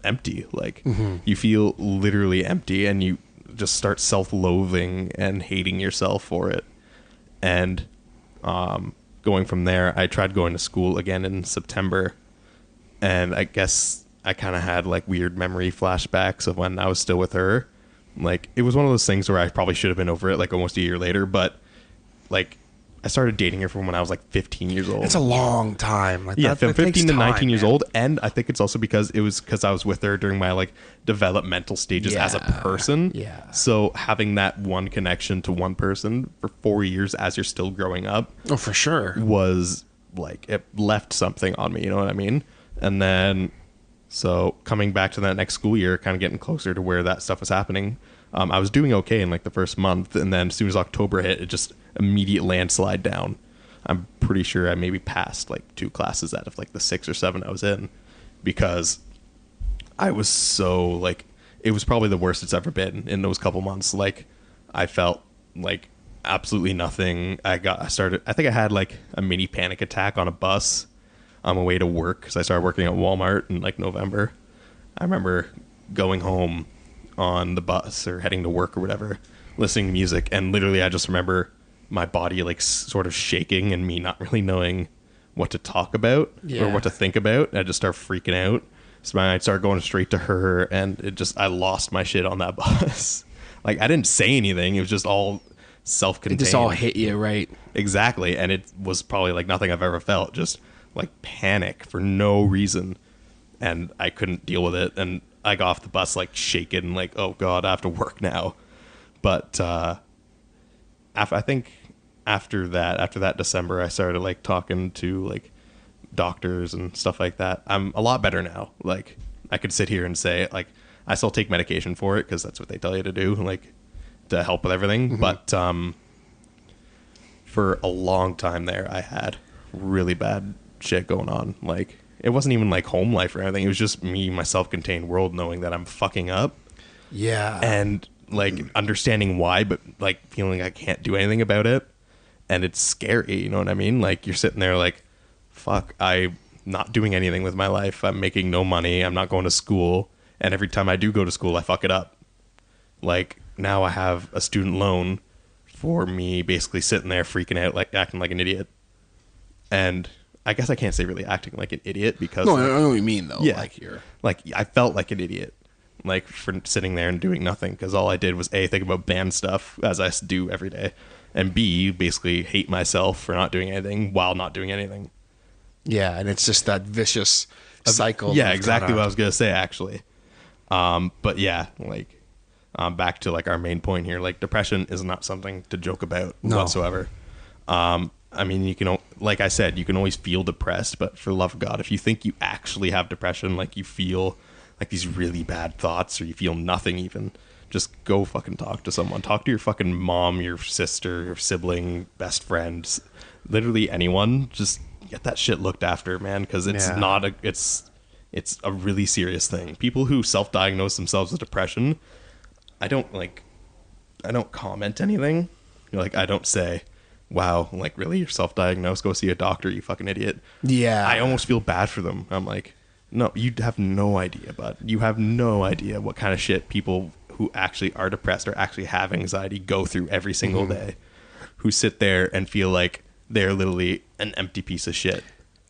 empty. Like you feel literally empty, and just start self-loathing and hating yourself for it. And going from there, I tried going to school again in September, and I guess I kind of had like weird memory flashbacks of when I was still with her. Like, it was one of those things where I probably should have been over it like almost a year later, but like I started dating her from when I was like 15 years old. It's a long time. Like, yeah, from 15 to 19 years man. old. And I think it's also because I was with her during my like developmental stages as a person. Yeah. So having that one connection to one person for 4 years as you're still growing up. Oh, for sure. Was like, it left something on me, you know what I mean? And then, so coming back to that next school year, kind of getting closer to where that stuff was happening, I was doing okay in like the first month, and then as soon as October hit, it just immediate landslide down. I'm pretty sure I maybe passed like 2 classes out of like the 6 or 7 I was in, because I was so like, it was probably the worst it's ever been in those couple months. Like, I felt like absolutely nothing. I think I had like a mini panic attack on a bus on my way to work, because I started working at Walmart in like November. I remember going home on the bus or heading to work or whatever, listening to music, and literally I just remember my body like sort of shaking and me not really knowing what to talk about or what to think about. I just started freaking out. So I started going straight to her, and I lost my shit on that bus. Like, I didn't say anything. It was just all self-contained. It just all hit you, right? Exactly. And it was probably like nothing I've ever felt. Just like panic for no reason. And I couldn't deal with it. And I got off the bus like shaking, like, oh God, I have to work now. But I think after that December, I started like talking to like doctors and stuff like that. I'm a lot better now. Like, I could sit here and say, like, I still take medication for it because that's what they tell you to do, like, to help with everything. Mm-hmm. But for a long time there, I had really bad shit going on. Like, it wasn't even like home life or anything. It was just me, my self-contained world, knowing that I'm fucking up. Yeah. And like understanding why, but like feeling I can't do anything about it. And it's scary, you know what I mean? Like, you're sitting there like, fuck, I'm not doing anything with my life. I'm making no money. I'm not going to school. And every time I do go to school, I fuck it up. Like, now I have a student loan for me basically sitting there freaking out, like acting like an idiot. And I guess I can't say really acting like an idiot because... No, I know what you mean, though. Yeah. Like, you're... Like, I felt like an idiot. Like, for sitting there and doing nothing. Because all I did was, A, think about band stuff, as I do every day. And B, basically hate myself for not doing anything while not doing anything. Yeah, and it's just that vicious cycle. Yeah, exactly what I was going to say, actually. But yeah, like, back to like our main point here. Like, depression is not something to joke about whatsoever. I mean, you can, like I said, you can always feel depressed, but for the love of God, if you think you actually have depression, like you feel like these really bad thoughts, or you feel nothing even, just go fucking talk to someone. Talk to your fucking mom, your sister, your sibling, best friend, literally anyone. Just get that shit looked after, man, because it's it's a really serious thing. People who self-diagnose themselves with depression, I don't comment anything. Like, I don't say, wow, like, really, you're self-diagnosed, go see a doctor, you fucking idiot. Yeah. I almost feel bad for them. I'm like, no, you have no idea, bud. You have no idea what kind of shit people who actually are depressed or actually have anxiety go through every single day, who sit there and feel like they're literally an empty piece of shit.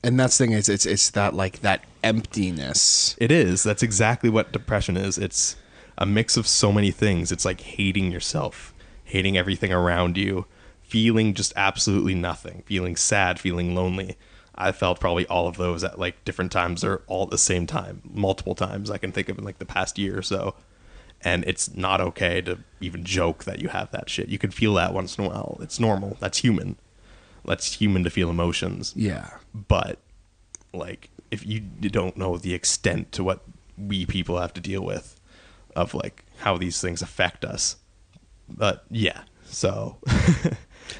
And that's the thing, is it's that, like, that emptiness. It is. That's exactly what depression is. It's a mix of so many things. It's like hating yourself, hating everything around you, feeling just absolutely nothing, feeling sad, feeling lonely. I felt probably all of those at like different times, or all at the same time, multiple times I can think of in like the past year or so. And it's not okay to even joke that you have that shit. You can feel that once in a while. It's normal. That's human. That's human to feel emotions. Yeah. But like, if you don't know the extent to what we people have to deal with, of like how these things affect us. But yeah, so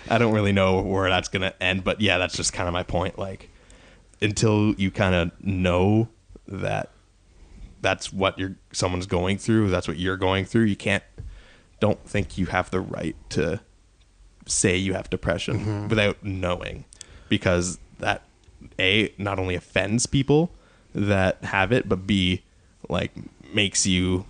I don't really know where that's going to end, but yeah, that's just kind of my point. Like, until you kind of know that that's what someone's going through, that's what you're going through, don't think you have the right to say you have depression without knowing, because that, A, not only offends people that have it, but B, like, makes you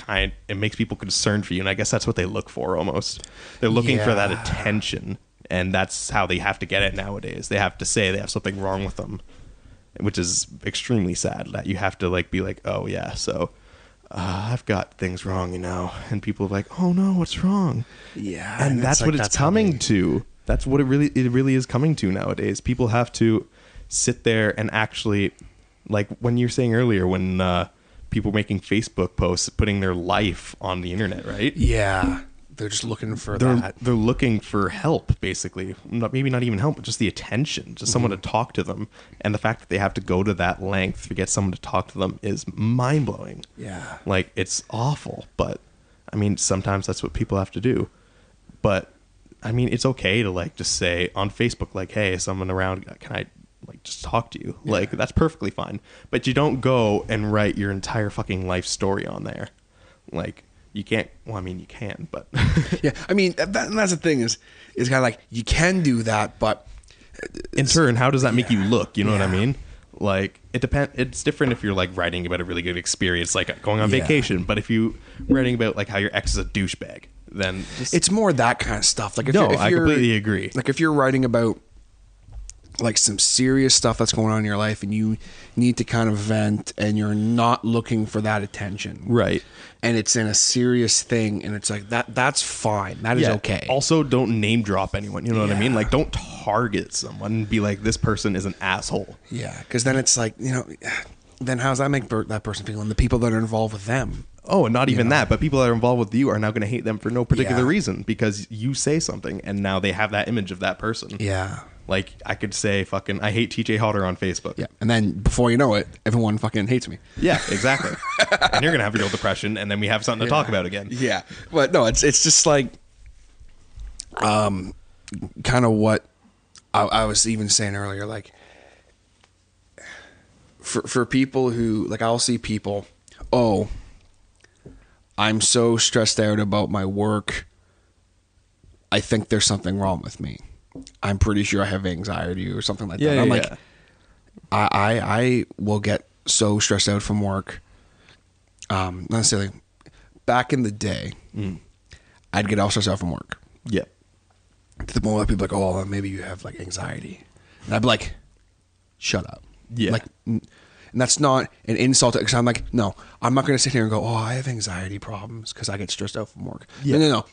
it makes people concerned for you, and I guess that's what they look for almost. They're looking for that attention, and that's how they have to get it nowadays. They have to say they have something wrong with them, which is extremely sad that you have to like be like, oh yeah, so I've got things wrong, and people are like, oh no, what's wrong? Yeah, and that's what it's coming to. That's what it really is coming to nowadays. People have to sit there and actually, like when you're saying earlier, when people making Facebook posts, putting their life on the internet, right? Yeah. They're just looking for that. They're looking for help, basically. Maybe not even help, but just the attention, just someone to talk to them. And the fact that they have to go to that length to get someone to talk to them is mind-blowing. Yeah. Like, it's awful, but, I mean, sometimes that's what people have to do. But, I mean, it's okay to, like, just say on Facebook, like, hey, is someone around, can I, like, just talk to you? Yeah. Like, that's perfectly fine. But you don't go and write your entire fucking life story on there. Like, you can't. Well, I mean, you can, but yeah. I mean, that's the thing is kind of like you can do that, but in turn, how does that make you look? You know what I mean? Like it depends. It's different if you're like writing about a really good experience, like going on vacation. But if you writing about like how your ex is a douchebag, then it's more that kind of stuff. Like I completely agree. Like if you're writing about like some serious stuff that's going on in your life and you need to kind of vent and you're not looking for that attention. Right. And it's in a serious thing and it's like that's fine. That is okay. Also, don't name drop anyone. You know what I mean? Like don't target someone and be like, this person is an asshole. Yeah. Because then it's like, then how does that make that person feel? And the people that are involved with them. Oh, and not even that, but people that are involved with you are now going to hate them for no particular reason because you say something and now they have that image of that person. Yeah. Like, I could say fucking, I hate TJ Hodder on Facebook. Yeah. And then before you know it, everyone fucking hates me. Yeah, exactly. And you're going to have real depression, and then we have something to talk about again. Yeah. But no, it's just like, kind of what I was even saying earlier, like, for people who, like, I'll see people, oh, I'm so stressed out about my work, I think there's something wrong with me. I'm pretty sure I have anxiety or something like that. I'm like, I will get so stressed out from work. Not necessarily. Back in the day, I'd get all stressed out from work. Yeah. To the point where people are like, oh, maybe you have like anxiety, and I'd be like, shut up. Yeah. Like, and that's not an insult because I'm like, no, I'm not going to sit here and go, oh, I have anxiety problems because I get stressed out from work. Yeah. No.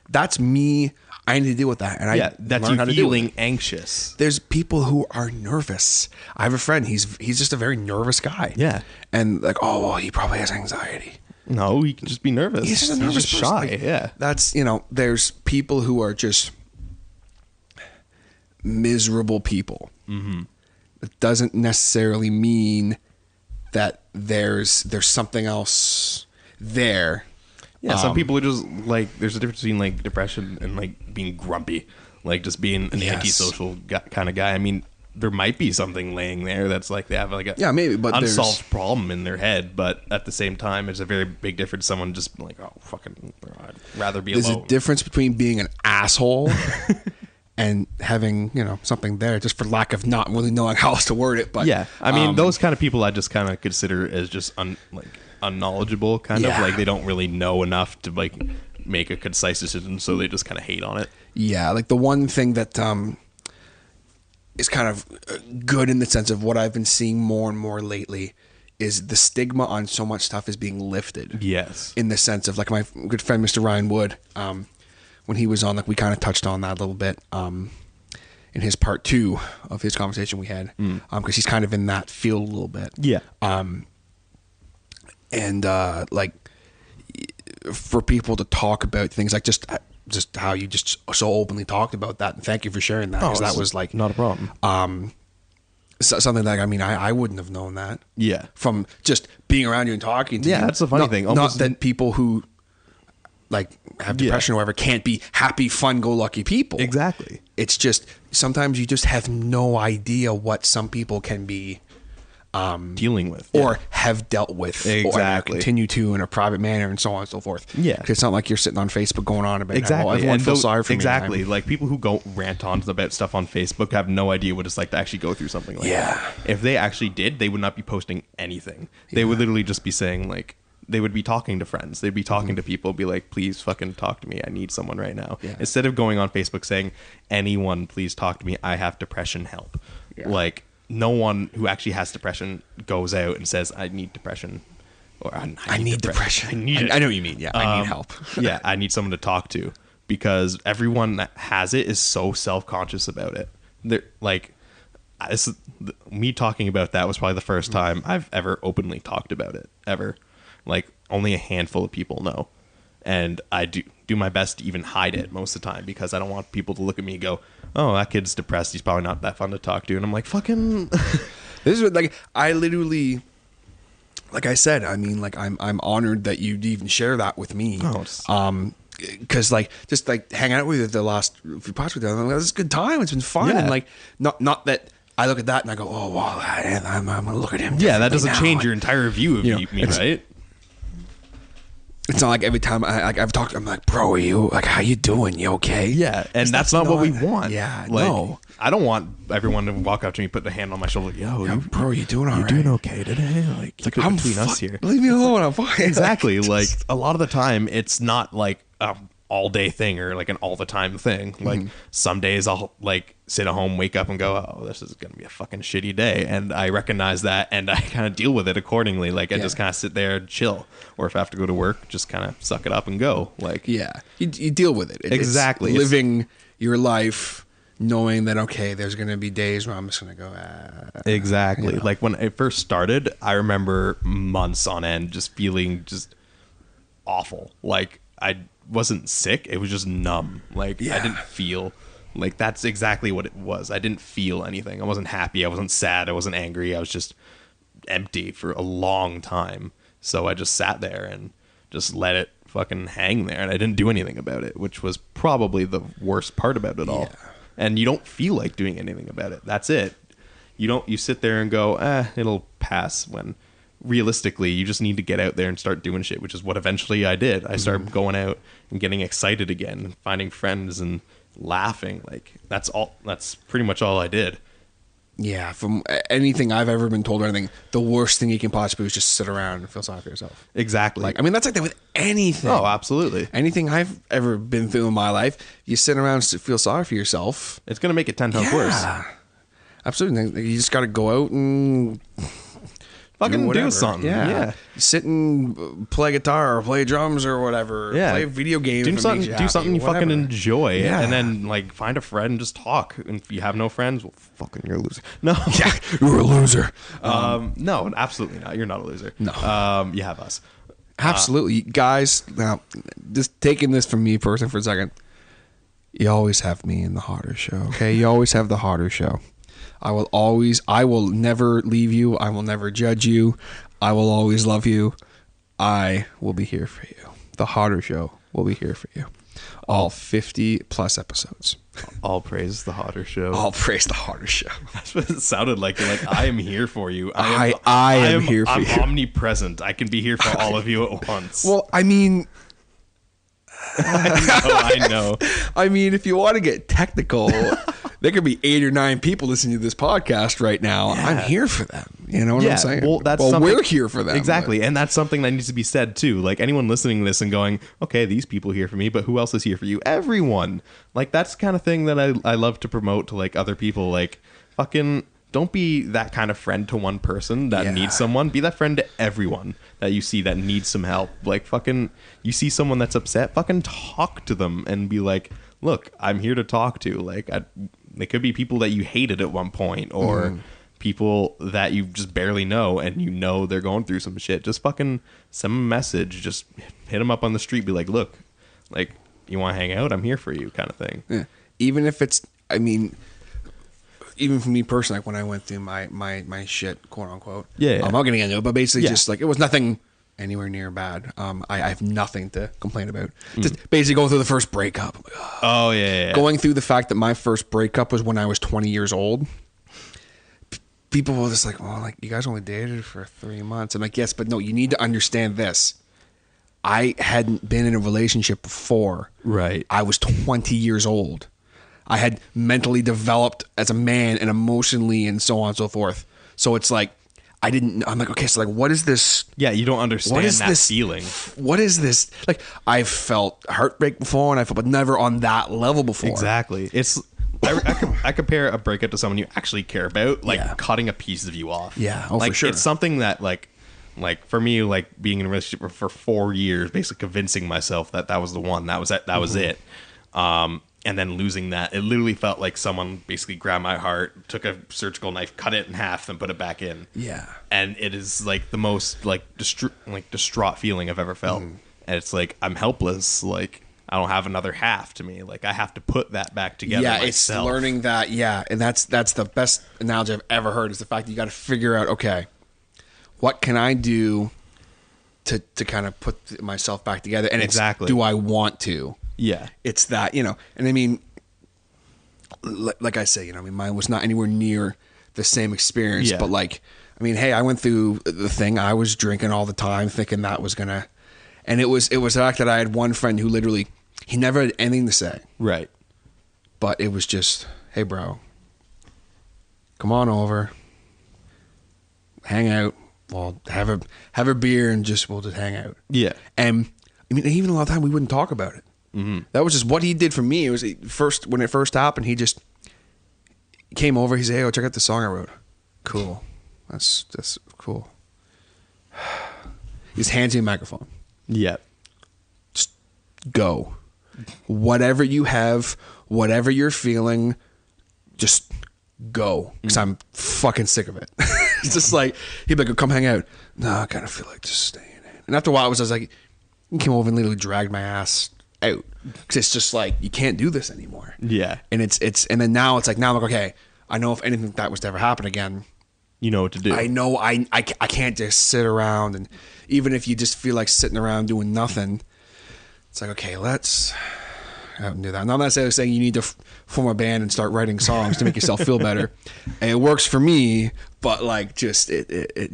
That's me. I need to deal with that. And that's you feeling anxious. There's people who are nervous. I have a friend. He's just a very nervous guy. Yeah. And like, oh, well, he probably has anxiety. No, he can just be nervous. He's just a nervous person. Shy. Like, yeah. That's, there's people who are just miserable people. Mm-hmm. It doesn't necessarily mean that there's something else there. Yeah, some people are just like, there's a difference between like depression and like being grumpy, like just being an antisocial kind of guy. I mean, there might be something laying there that's like they have like a maybe, but unsolved problem in their head, but at the same time, it's a very big difference. Someone just like, oh, fucking, I'd rather be alone. There's a difference between being an asshole and having, something there just for lack of not really knowing how else to word it. But yeah, I mean, those kind of people I just kind of consider as just unknowledgeable kind of like they don't really know enough to like make a concise decision, so they just kind of hate on it. Yeah, like the one thing that is kind of good in the sense of what I've been seeing more and more lately is the stigma on so much stuff is being lifted. Yes. In the sense of like my good friend Mr. Ryan Wood, when he was on, like we kind of touched on that a little bit in his part 2 of his conversation we had, because he's kind of in that field a little bit. Yeah. And like for people to talk about things like just how you just so openly talked about that, and thank you for sharing that, because that was like not a problem. Something like, I mean, I wouldn't have known that. Yeah. From just being around you and talking to you. Yeah, that's the funny thing. Not that people who like have depression or whatever can't be happy, fun, go lucky people. Exactly. It's just sometimes you just have no idea what some people can be dealing with or have dealt with or continue to in a private manner and so on and so forth. Yeah. It's not like you're sitting on Facebook going on about exactly. everyone feels sorry for me. Exactly. Like people who go rant on about stuff on Facebook have no idea what it's like to actually go through something like that. If they actually did, they would not be posting anything. They would literally just be saying like, they would be talking to friends. They'd be talking to people, be like, please fucking talk to me. I need someone right now. Yeah. Instead of going on Facebook saying, anyone, please talk to me. I have depression, help. Yeah. Like, no one who actually has depression goes out and says, I need depression. Or I need depression. I know what you mean. Yeah, I need help. Yeah, I need someone to talk to, because everyone that has it is so self-conscious about it. They're like, me talking about that was probably the first time I've ever openly talked about it, ever. Like, only a handful of people know. And I do my best to even hide it most of the time, because I don't want people to look at me and go, oh, that kid's depressed. He's probably not that fun to talk to. And I'm like, fucking... This is like, I literally... Like I said, I mean, like, I'm honored that you'd even share that with me. Because like, just like hanging out with you the last few parts with you, like, this is a good time. It's been fun. Yeah. And like, not that I look at that and I go, oh wow, I'm gonna look at him. Yeah, that doesn't now. change your entire view of me, right? It's not like every time I've talked to him, I'm like, bro, are you like, how you doing? You okay? Yeah, and that's not what we want. Yeah, like, no. I don't want everyone to walk up to me, put their hand on my shoulder, like, yo, bro, you doing all right? You doing okay today? Like, keep it between us here. Leave me alone. I'm fine. Exactly. Like, a lot of the time, it's not like all day thing or like an all the time thing. Like, some days I'll like sit at home, wake up and go, oh, this is gonna be a fucking shitty day, and I recognize that and I kind of deal with it accordingly. Like, I just kind of sit there and chill, or if I have to go to work, just kind of suck it up and go. Like, yeah, you deal with it. Exactly. It's living your life knowing that, okay, there's gonna be days where I'm just gonna go exactly. You know. Like, when it first started, I remember months on end just feeling just awful. Like, I wasn't sick, it was just numb. Like, I didn't feel, like, that's exactly what it was. I didn't feel anything. I wasn't happy, I wasn't sad, I wasn't angry, I was just empty for a long time. So I just sat there and just let it fucking hang there, and I didn't do anything about it, which was probably the worst part about it all. And you don't feel like doing anything about it. That's it. You sit there and go, it'll pass, when realistically you just need to get out there and start doing shit, which is what eventually I did. I started going out and getting excited again and finding friends and laughing. Like, that's pretty much all I did. Yeah, from anything I've ever been told or anything, the worst thing you can possibly do is just sit around and feel sorry for yourself. Exactly. Like, I mean, that's like that with anything. Oh, absolutely. Anything I've ever been through in my life, you sit around and feel sorry for yourself. It's going to make it 10 times worse. Absolutely. You just got to go out and fucking do something. Yeah. Sit and play guitar or play drums or whatever. Yeah. Play video games. Do something you fucking enjoy. Yeah. And then, like, find a friend and just talk. And if you have no friends, well, fucking, you're a loser. No. Yeah, you're a loser. No, absolutely not. You're not a loser. No. You have us. Absolutely. Guys, now, just taking this from me person for a second, you always have me in the harder show, okay? You always have the harder show. I will never leave you. I will never judge you. I will always love you. I will be here for you. The harder show will be here for you. All 50 plus episodes. All praise the harder show. All praise the harder show. That's what it sounded like. You're like, I am here for you. I am here for you. I'm omnipresent. I can be here for all of you at once. Well, I mean... I know. I mean, if you want to get technical, there could be 8 or 9 people listening to this podcast right now. Yeah. I'm here for them. You know what I'm saying? Well, we're here for them. Exactly. And that's something that needs to be said too. Like, anyone listening to this and going, okay, these people here for me, but who else is here for you? Everyone. Like, that's the kind of thing that I love to promote to, like, other people. Like, fucking... Don't be that kind of friend to one person that needs someone. Be that friend to everyone that you see that needs some help. Like, fucking, you see someone that's upset, fucking talk to them and be like, look, I'm here to talk to. Like, they could be people that you hated at one point, or people that you just barely know and you know they're going through some shit. Just fucking send them a message. Just hit them up on the street. Be like, look, like, you want to hang out? I'm here for you, kind of thing. Yeah. Even if it's, I mean... Even for me personally, like when I went through my shit, quote unquote. Yeah. I'm not getting into it, but basically just like, it was nothing anywhere near bad. I have nothing to complain about. Just basically going through the first breakup. Oh, yeah. Going through the fact that my first breakup was when I was 20 years old. People were just like, well, like, you guys only dated for 3 months. I'm like, yes, but no, you need to understand this. I hadn't been in a relationship before. Right. I was 20 years old. I had mentally developed as a man and emotionally and so on and so forth. So it's like, I didn't. I'm like, okay, so like, what is this? Yeah, you don't understand that feeling. What is this? Like, I've felt heartbreak before, and I felt, but never on that level before. Exactly. It's I compare a breakup to someone you actually care about, like cutting a piece of you off. Yeah, like, for sure. It's something that like for me, like being in a relationship for 4 years, basically convincing myself that was the one, that was it, was it. And then losing that, it literally felt like someone basically grabbed my heart, took a surgical knife, cut it in half, and put it back in. Yeah. And it is like the most like distraught feeling I've ever felt. And it's like I'm helpless. Like I don't have another half to me. Like I have to put that back together. Yeah, myself. It's learning that. Yeah, and that's the best analogy I've ever heard is the fact that you got to figure out, okay, what can I do to kind of put myself back together? And exactly. Do I want to? Yeah, it's that, and I mean, like I say, I mean, mine was not anywhere near the same experience, but like, I mean, hey, I went through the thing. I was drinking all the time, thinking that was gonna, and it was the fact that I had one friend who literally, he never had anything to say, right? But it was just, hey, bro, come on over, hang out. Well, have a beer and we'll just hang out. Yeah, and I mean, even a lot of time we wouldn't talk about it. Mm-hmm. That was just what he did for me. It was when it first happened. He just came over. He said, "Hey, check out the song I wrote." Cool, that's cool. He just hands me a microphone. Yeah, just go. Whatever you have, whatever you're feeling, just go. Because I'm fucking sick of it. It's just like he'd be like, "Come hang out." No, I kind of feel like just staying in. And after a while, I was like, he came over and literally dragged my ass out, because it's just like you can't do this anymore. Yeah, and and then now it's like, now I'm like, okay, I know if anything that was to ever happen again, you know what to do. I know I can't just sit around, and even if you just feel like sitting around doing nothing, it's like, okay, let's out and do that. And I'm not saying you need to form a band and start writing songs to make yourself feel better. And it works for me, but like just it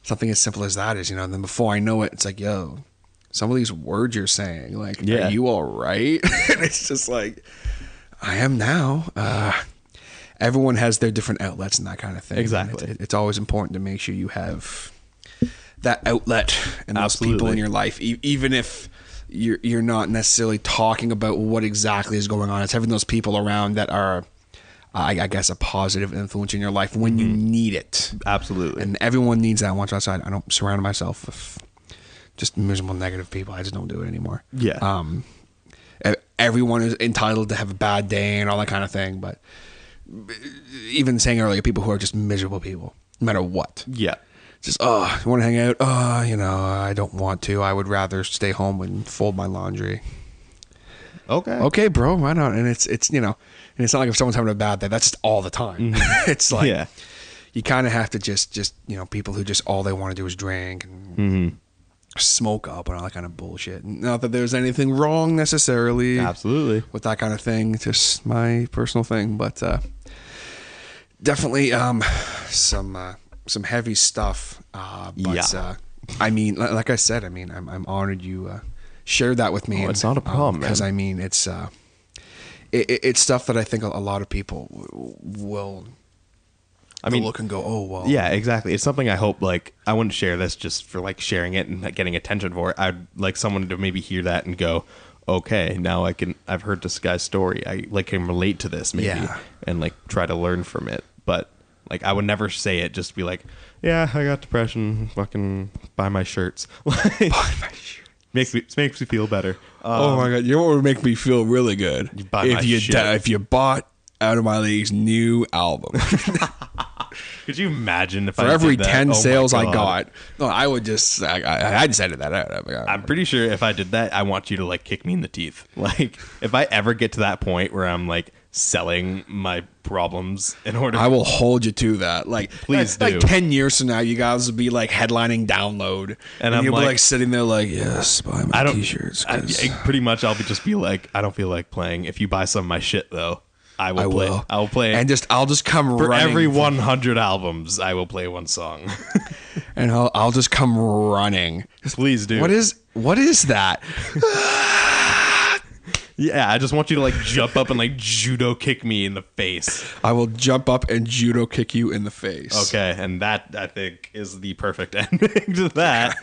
something as simple as that is, and then before I know it, it's like, yo, some of these words you're saying, like, are you all right? And it's just like, I am now. Everyone has their different outlets and that kind of thing. Exactly. It's always important to make sure you have that outlet and those people in your life, even if you're not necessarily talking about what exactly is going on. It's having those people around that are, I guess, a positive influence in your life when you need it. Absolutely. And everyone needs that once outside. I don't surround myself with just miserable, negative people. I just don't do it anymore. Yeah. Everyone is entitled to have a bad day and all that kind of thing. But even saying earlier, people who are just miserable people, no matter what. Yeah. Just, you want to hang out? I don't want to. I would rather stay home and fold my laundry. Okay, bro, why not? And it's and it's not like if someone's having a bad day, that's just all the time. It's like, you kind of have to just people who just all they want to do is drink and smoke up and all that kind of bullshit. Not that there's anything wrong necessarily, absolutely, with that kind of thing. It's just my personal thing, but definitely some heavy stuff. I mean, like I said, I'm honored you shared that with me. It's not a problem, because I mean, it's stuff that I think a lot of people will. Look and go, oh, well. Yeah, exactly. It's something I hope, like, I wouldn't share this just for, like, sharing it and getting attention for it. I'd like someone to maybe hear that and go, okay, now I've heard this guy's story. I, like, can relate to this, maybe, and, like, try to learn from it. But, like, I would never say it, just be like, yeah, I got depression, fucking buy my shirts. Buy my shirts. Makes me feel better. Oh, my God. You know what would make me feel really good? If you bought Out of My League's new album. Could you imagine if for every 10 sales I got? No, I would just I just edited that out. I'm pretty sure if I did that, I want you to like kick me in the teeth. Like if I ever get to that point where I'm like selling my problems in order, I will hold you to that. Like please do. Like 10 years from now, you guys will be like headlining Download, and you'll be like sitting there like, yes, buy my t-shirts. Pretty much, I'll just be like, I don't feel like playing. If you buy some of my shit though, I will play. And I'll just come for running. Every 100 albums, I will play one song. And I'll just come running. Please do. What is that? Yeah, I just want you to like jump up and like judo kick me in the face. I will jump up and judo kick you in the face. Okay, and that I think is the perfect ending to that.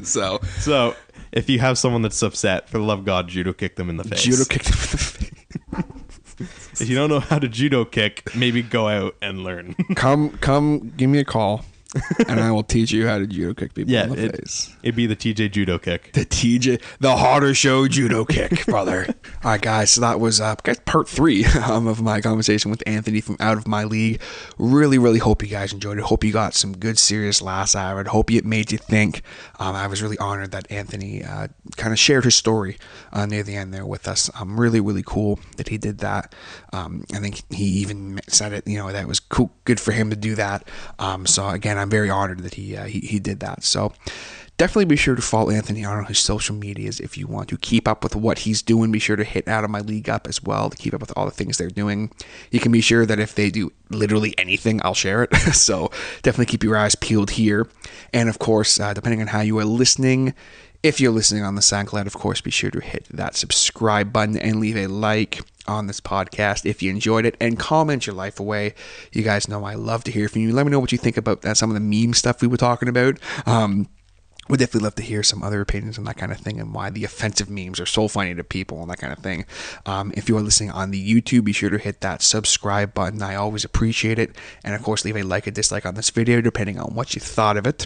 So if you have someone that's upset, for the love of God, judo kick them in the face. Judo kick them in the face. If you don't know how to judo kick, maybe go out and learn. Come, give me a call, and I will teach you how to judo kick people in the face. It'd be the TJ judo kick. The Harder Show judo kick, brother. All right, guys. So that was part 3 of my conversation with Anthony from Out of My League. Really, really hope you guys enjoyed it. Hope you got some good, serious laughs out of it. Hope it made you think. I was really honored that Anthony kind of shared his story near the end there with us. Really, really cool that he did that. I think he even said it. That it was cool, good for him to do that. So again, I'm very honored that he did that. So definitely be sure to follow Anthony on his social medias if you want to keep up with what he's doing. Be sure to hit Out of My League up as well to keep up with all the things they're doing. You can be sure that if they do literally anything, I'll share it. So definitely keep your eyes peeled here. And of course, depending on how you are listening, if you're listening on the SoundCloud, of course, be sure to hit that subscribe button and leave a like on this podcast if you enjoyed it, and comment your life away. You guys know I love to hear from you. Let me know what you think about some of the meme stuff we were talking about. Would definitely love to hear some other opinions on that kind of thing, and why the offensive memes are so funny to people and that kind of thing. If you are listening on the YouTube, be sure to hit that subscribe button. I always appreciate it. And of course, leave a like or dislike on this video depending on what you thought of it.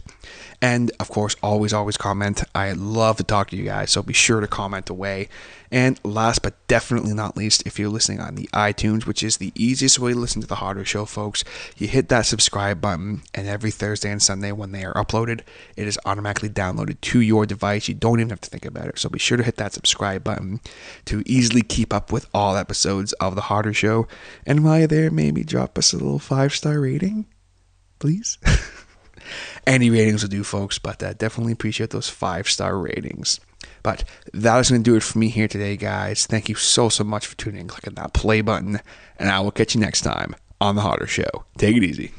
And of course, always comment. I love to talk to you guys, so be sure to comment away. And last but definitely not least, if you're listening on the iTunes, which is the easiest way to listen to The Harder Show, folks, you hit that subscribe button, and every Thursday and Sunday when they are uploaded, it is automatically downloaded to your device. You don't even have to think about it. So be sure to hit that subscribe button to easily keep up with all episodes of The Harder Show. And while you're there, maybe drop us a little 5-star rating, please. Any ratings will do, folks, but definitely appreciate those 5-star ratings. But that is going to do it for me here today, guys. Thank you so much for tuning in, clicking that play button, and I will catch you next time on The Harder Show. Take it easy.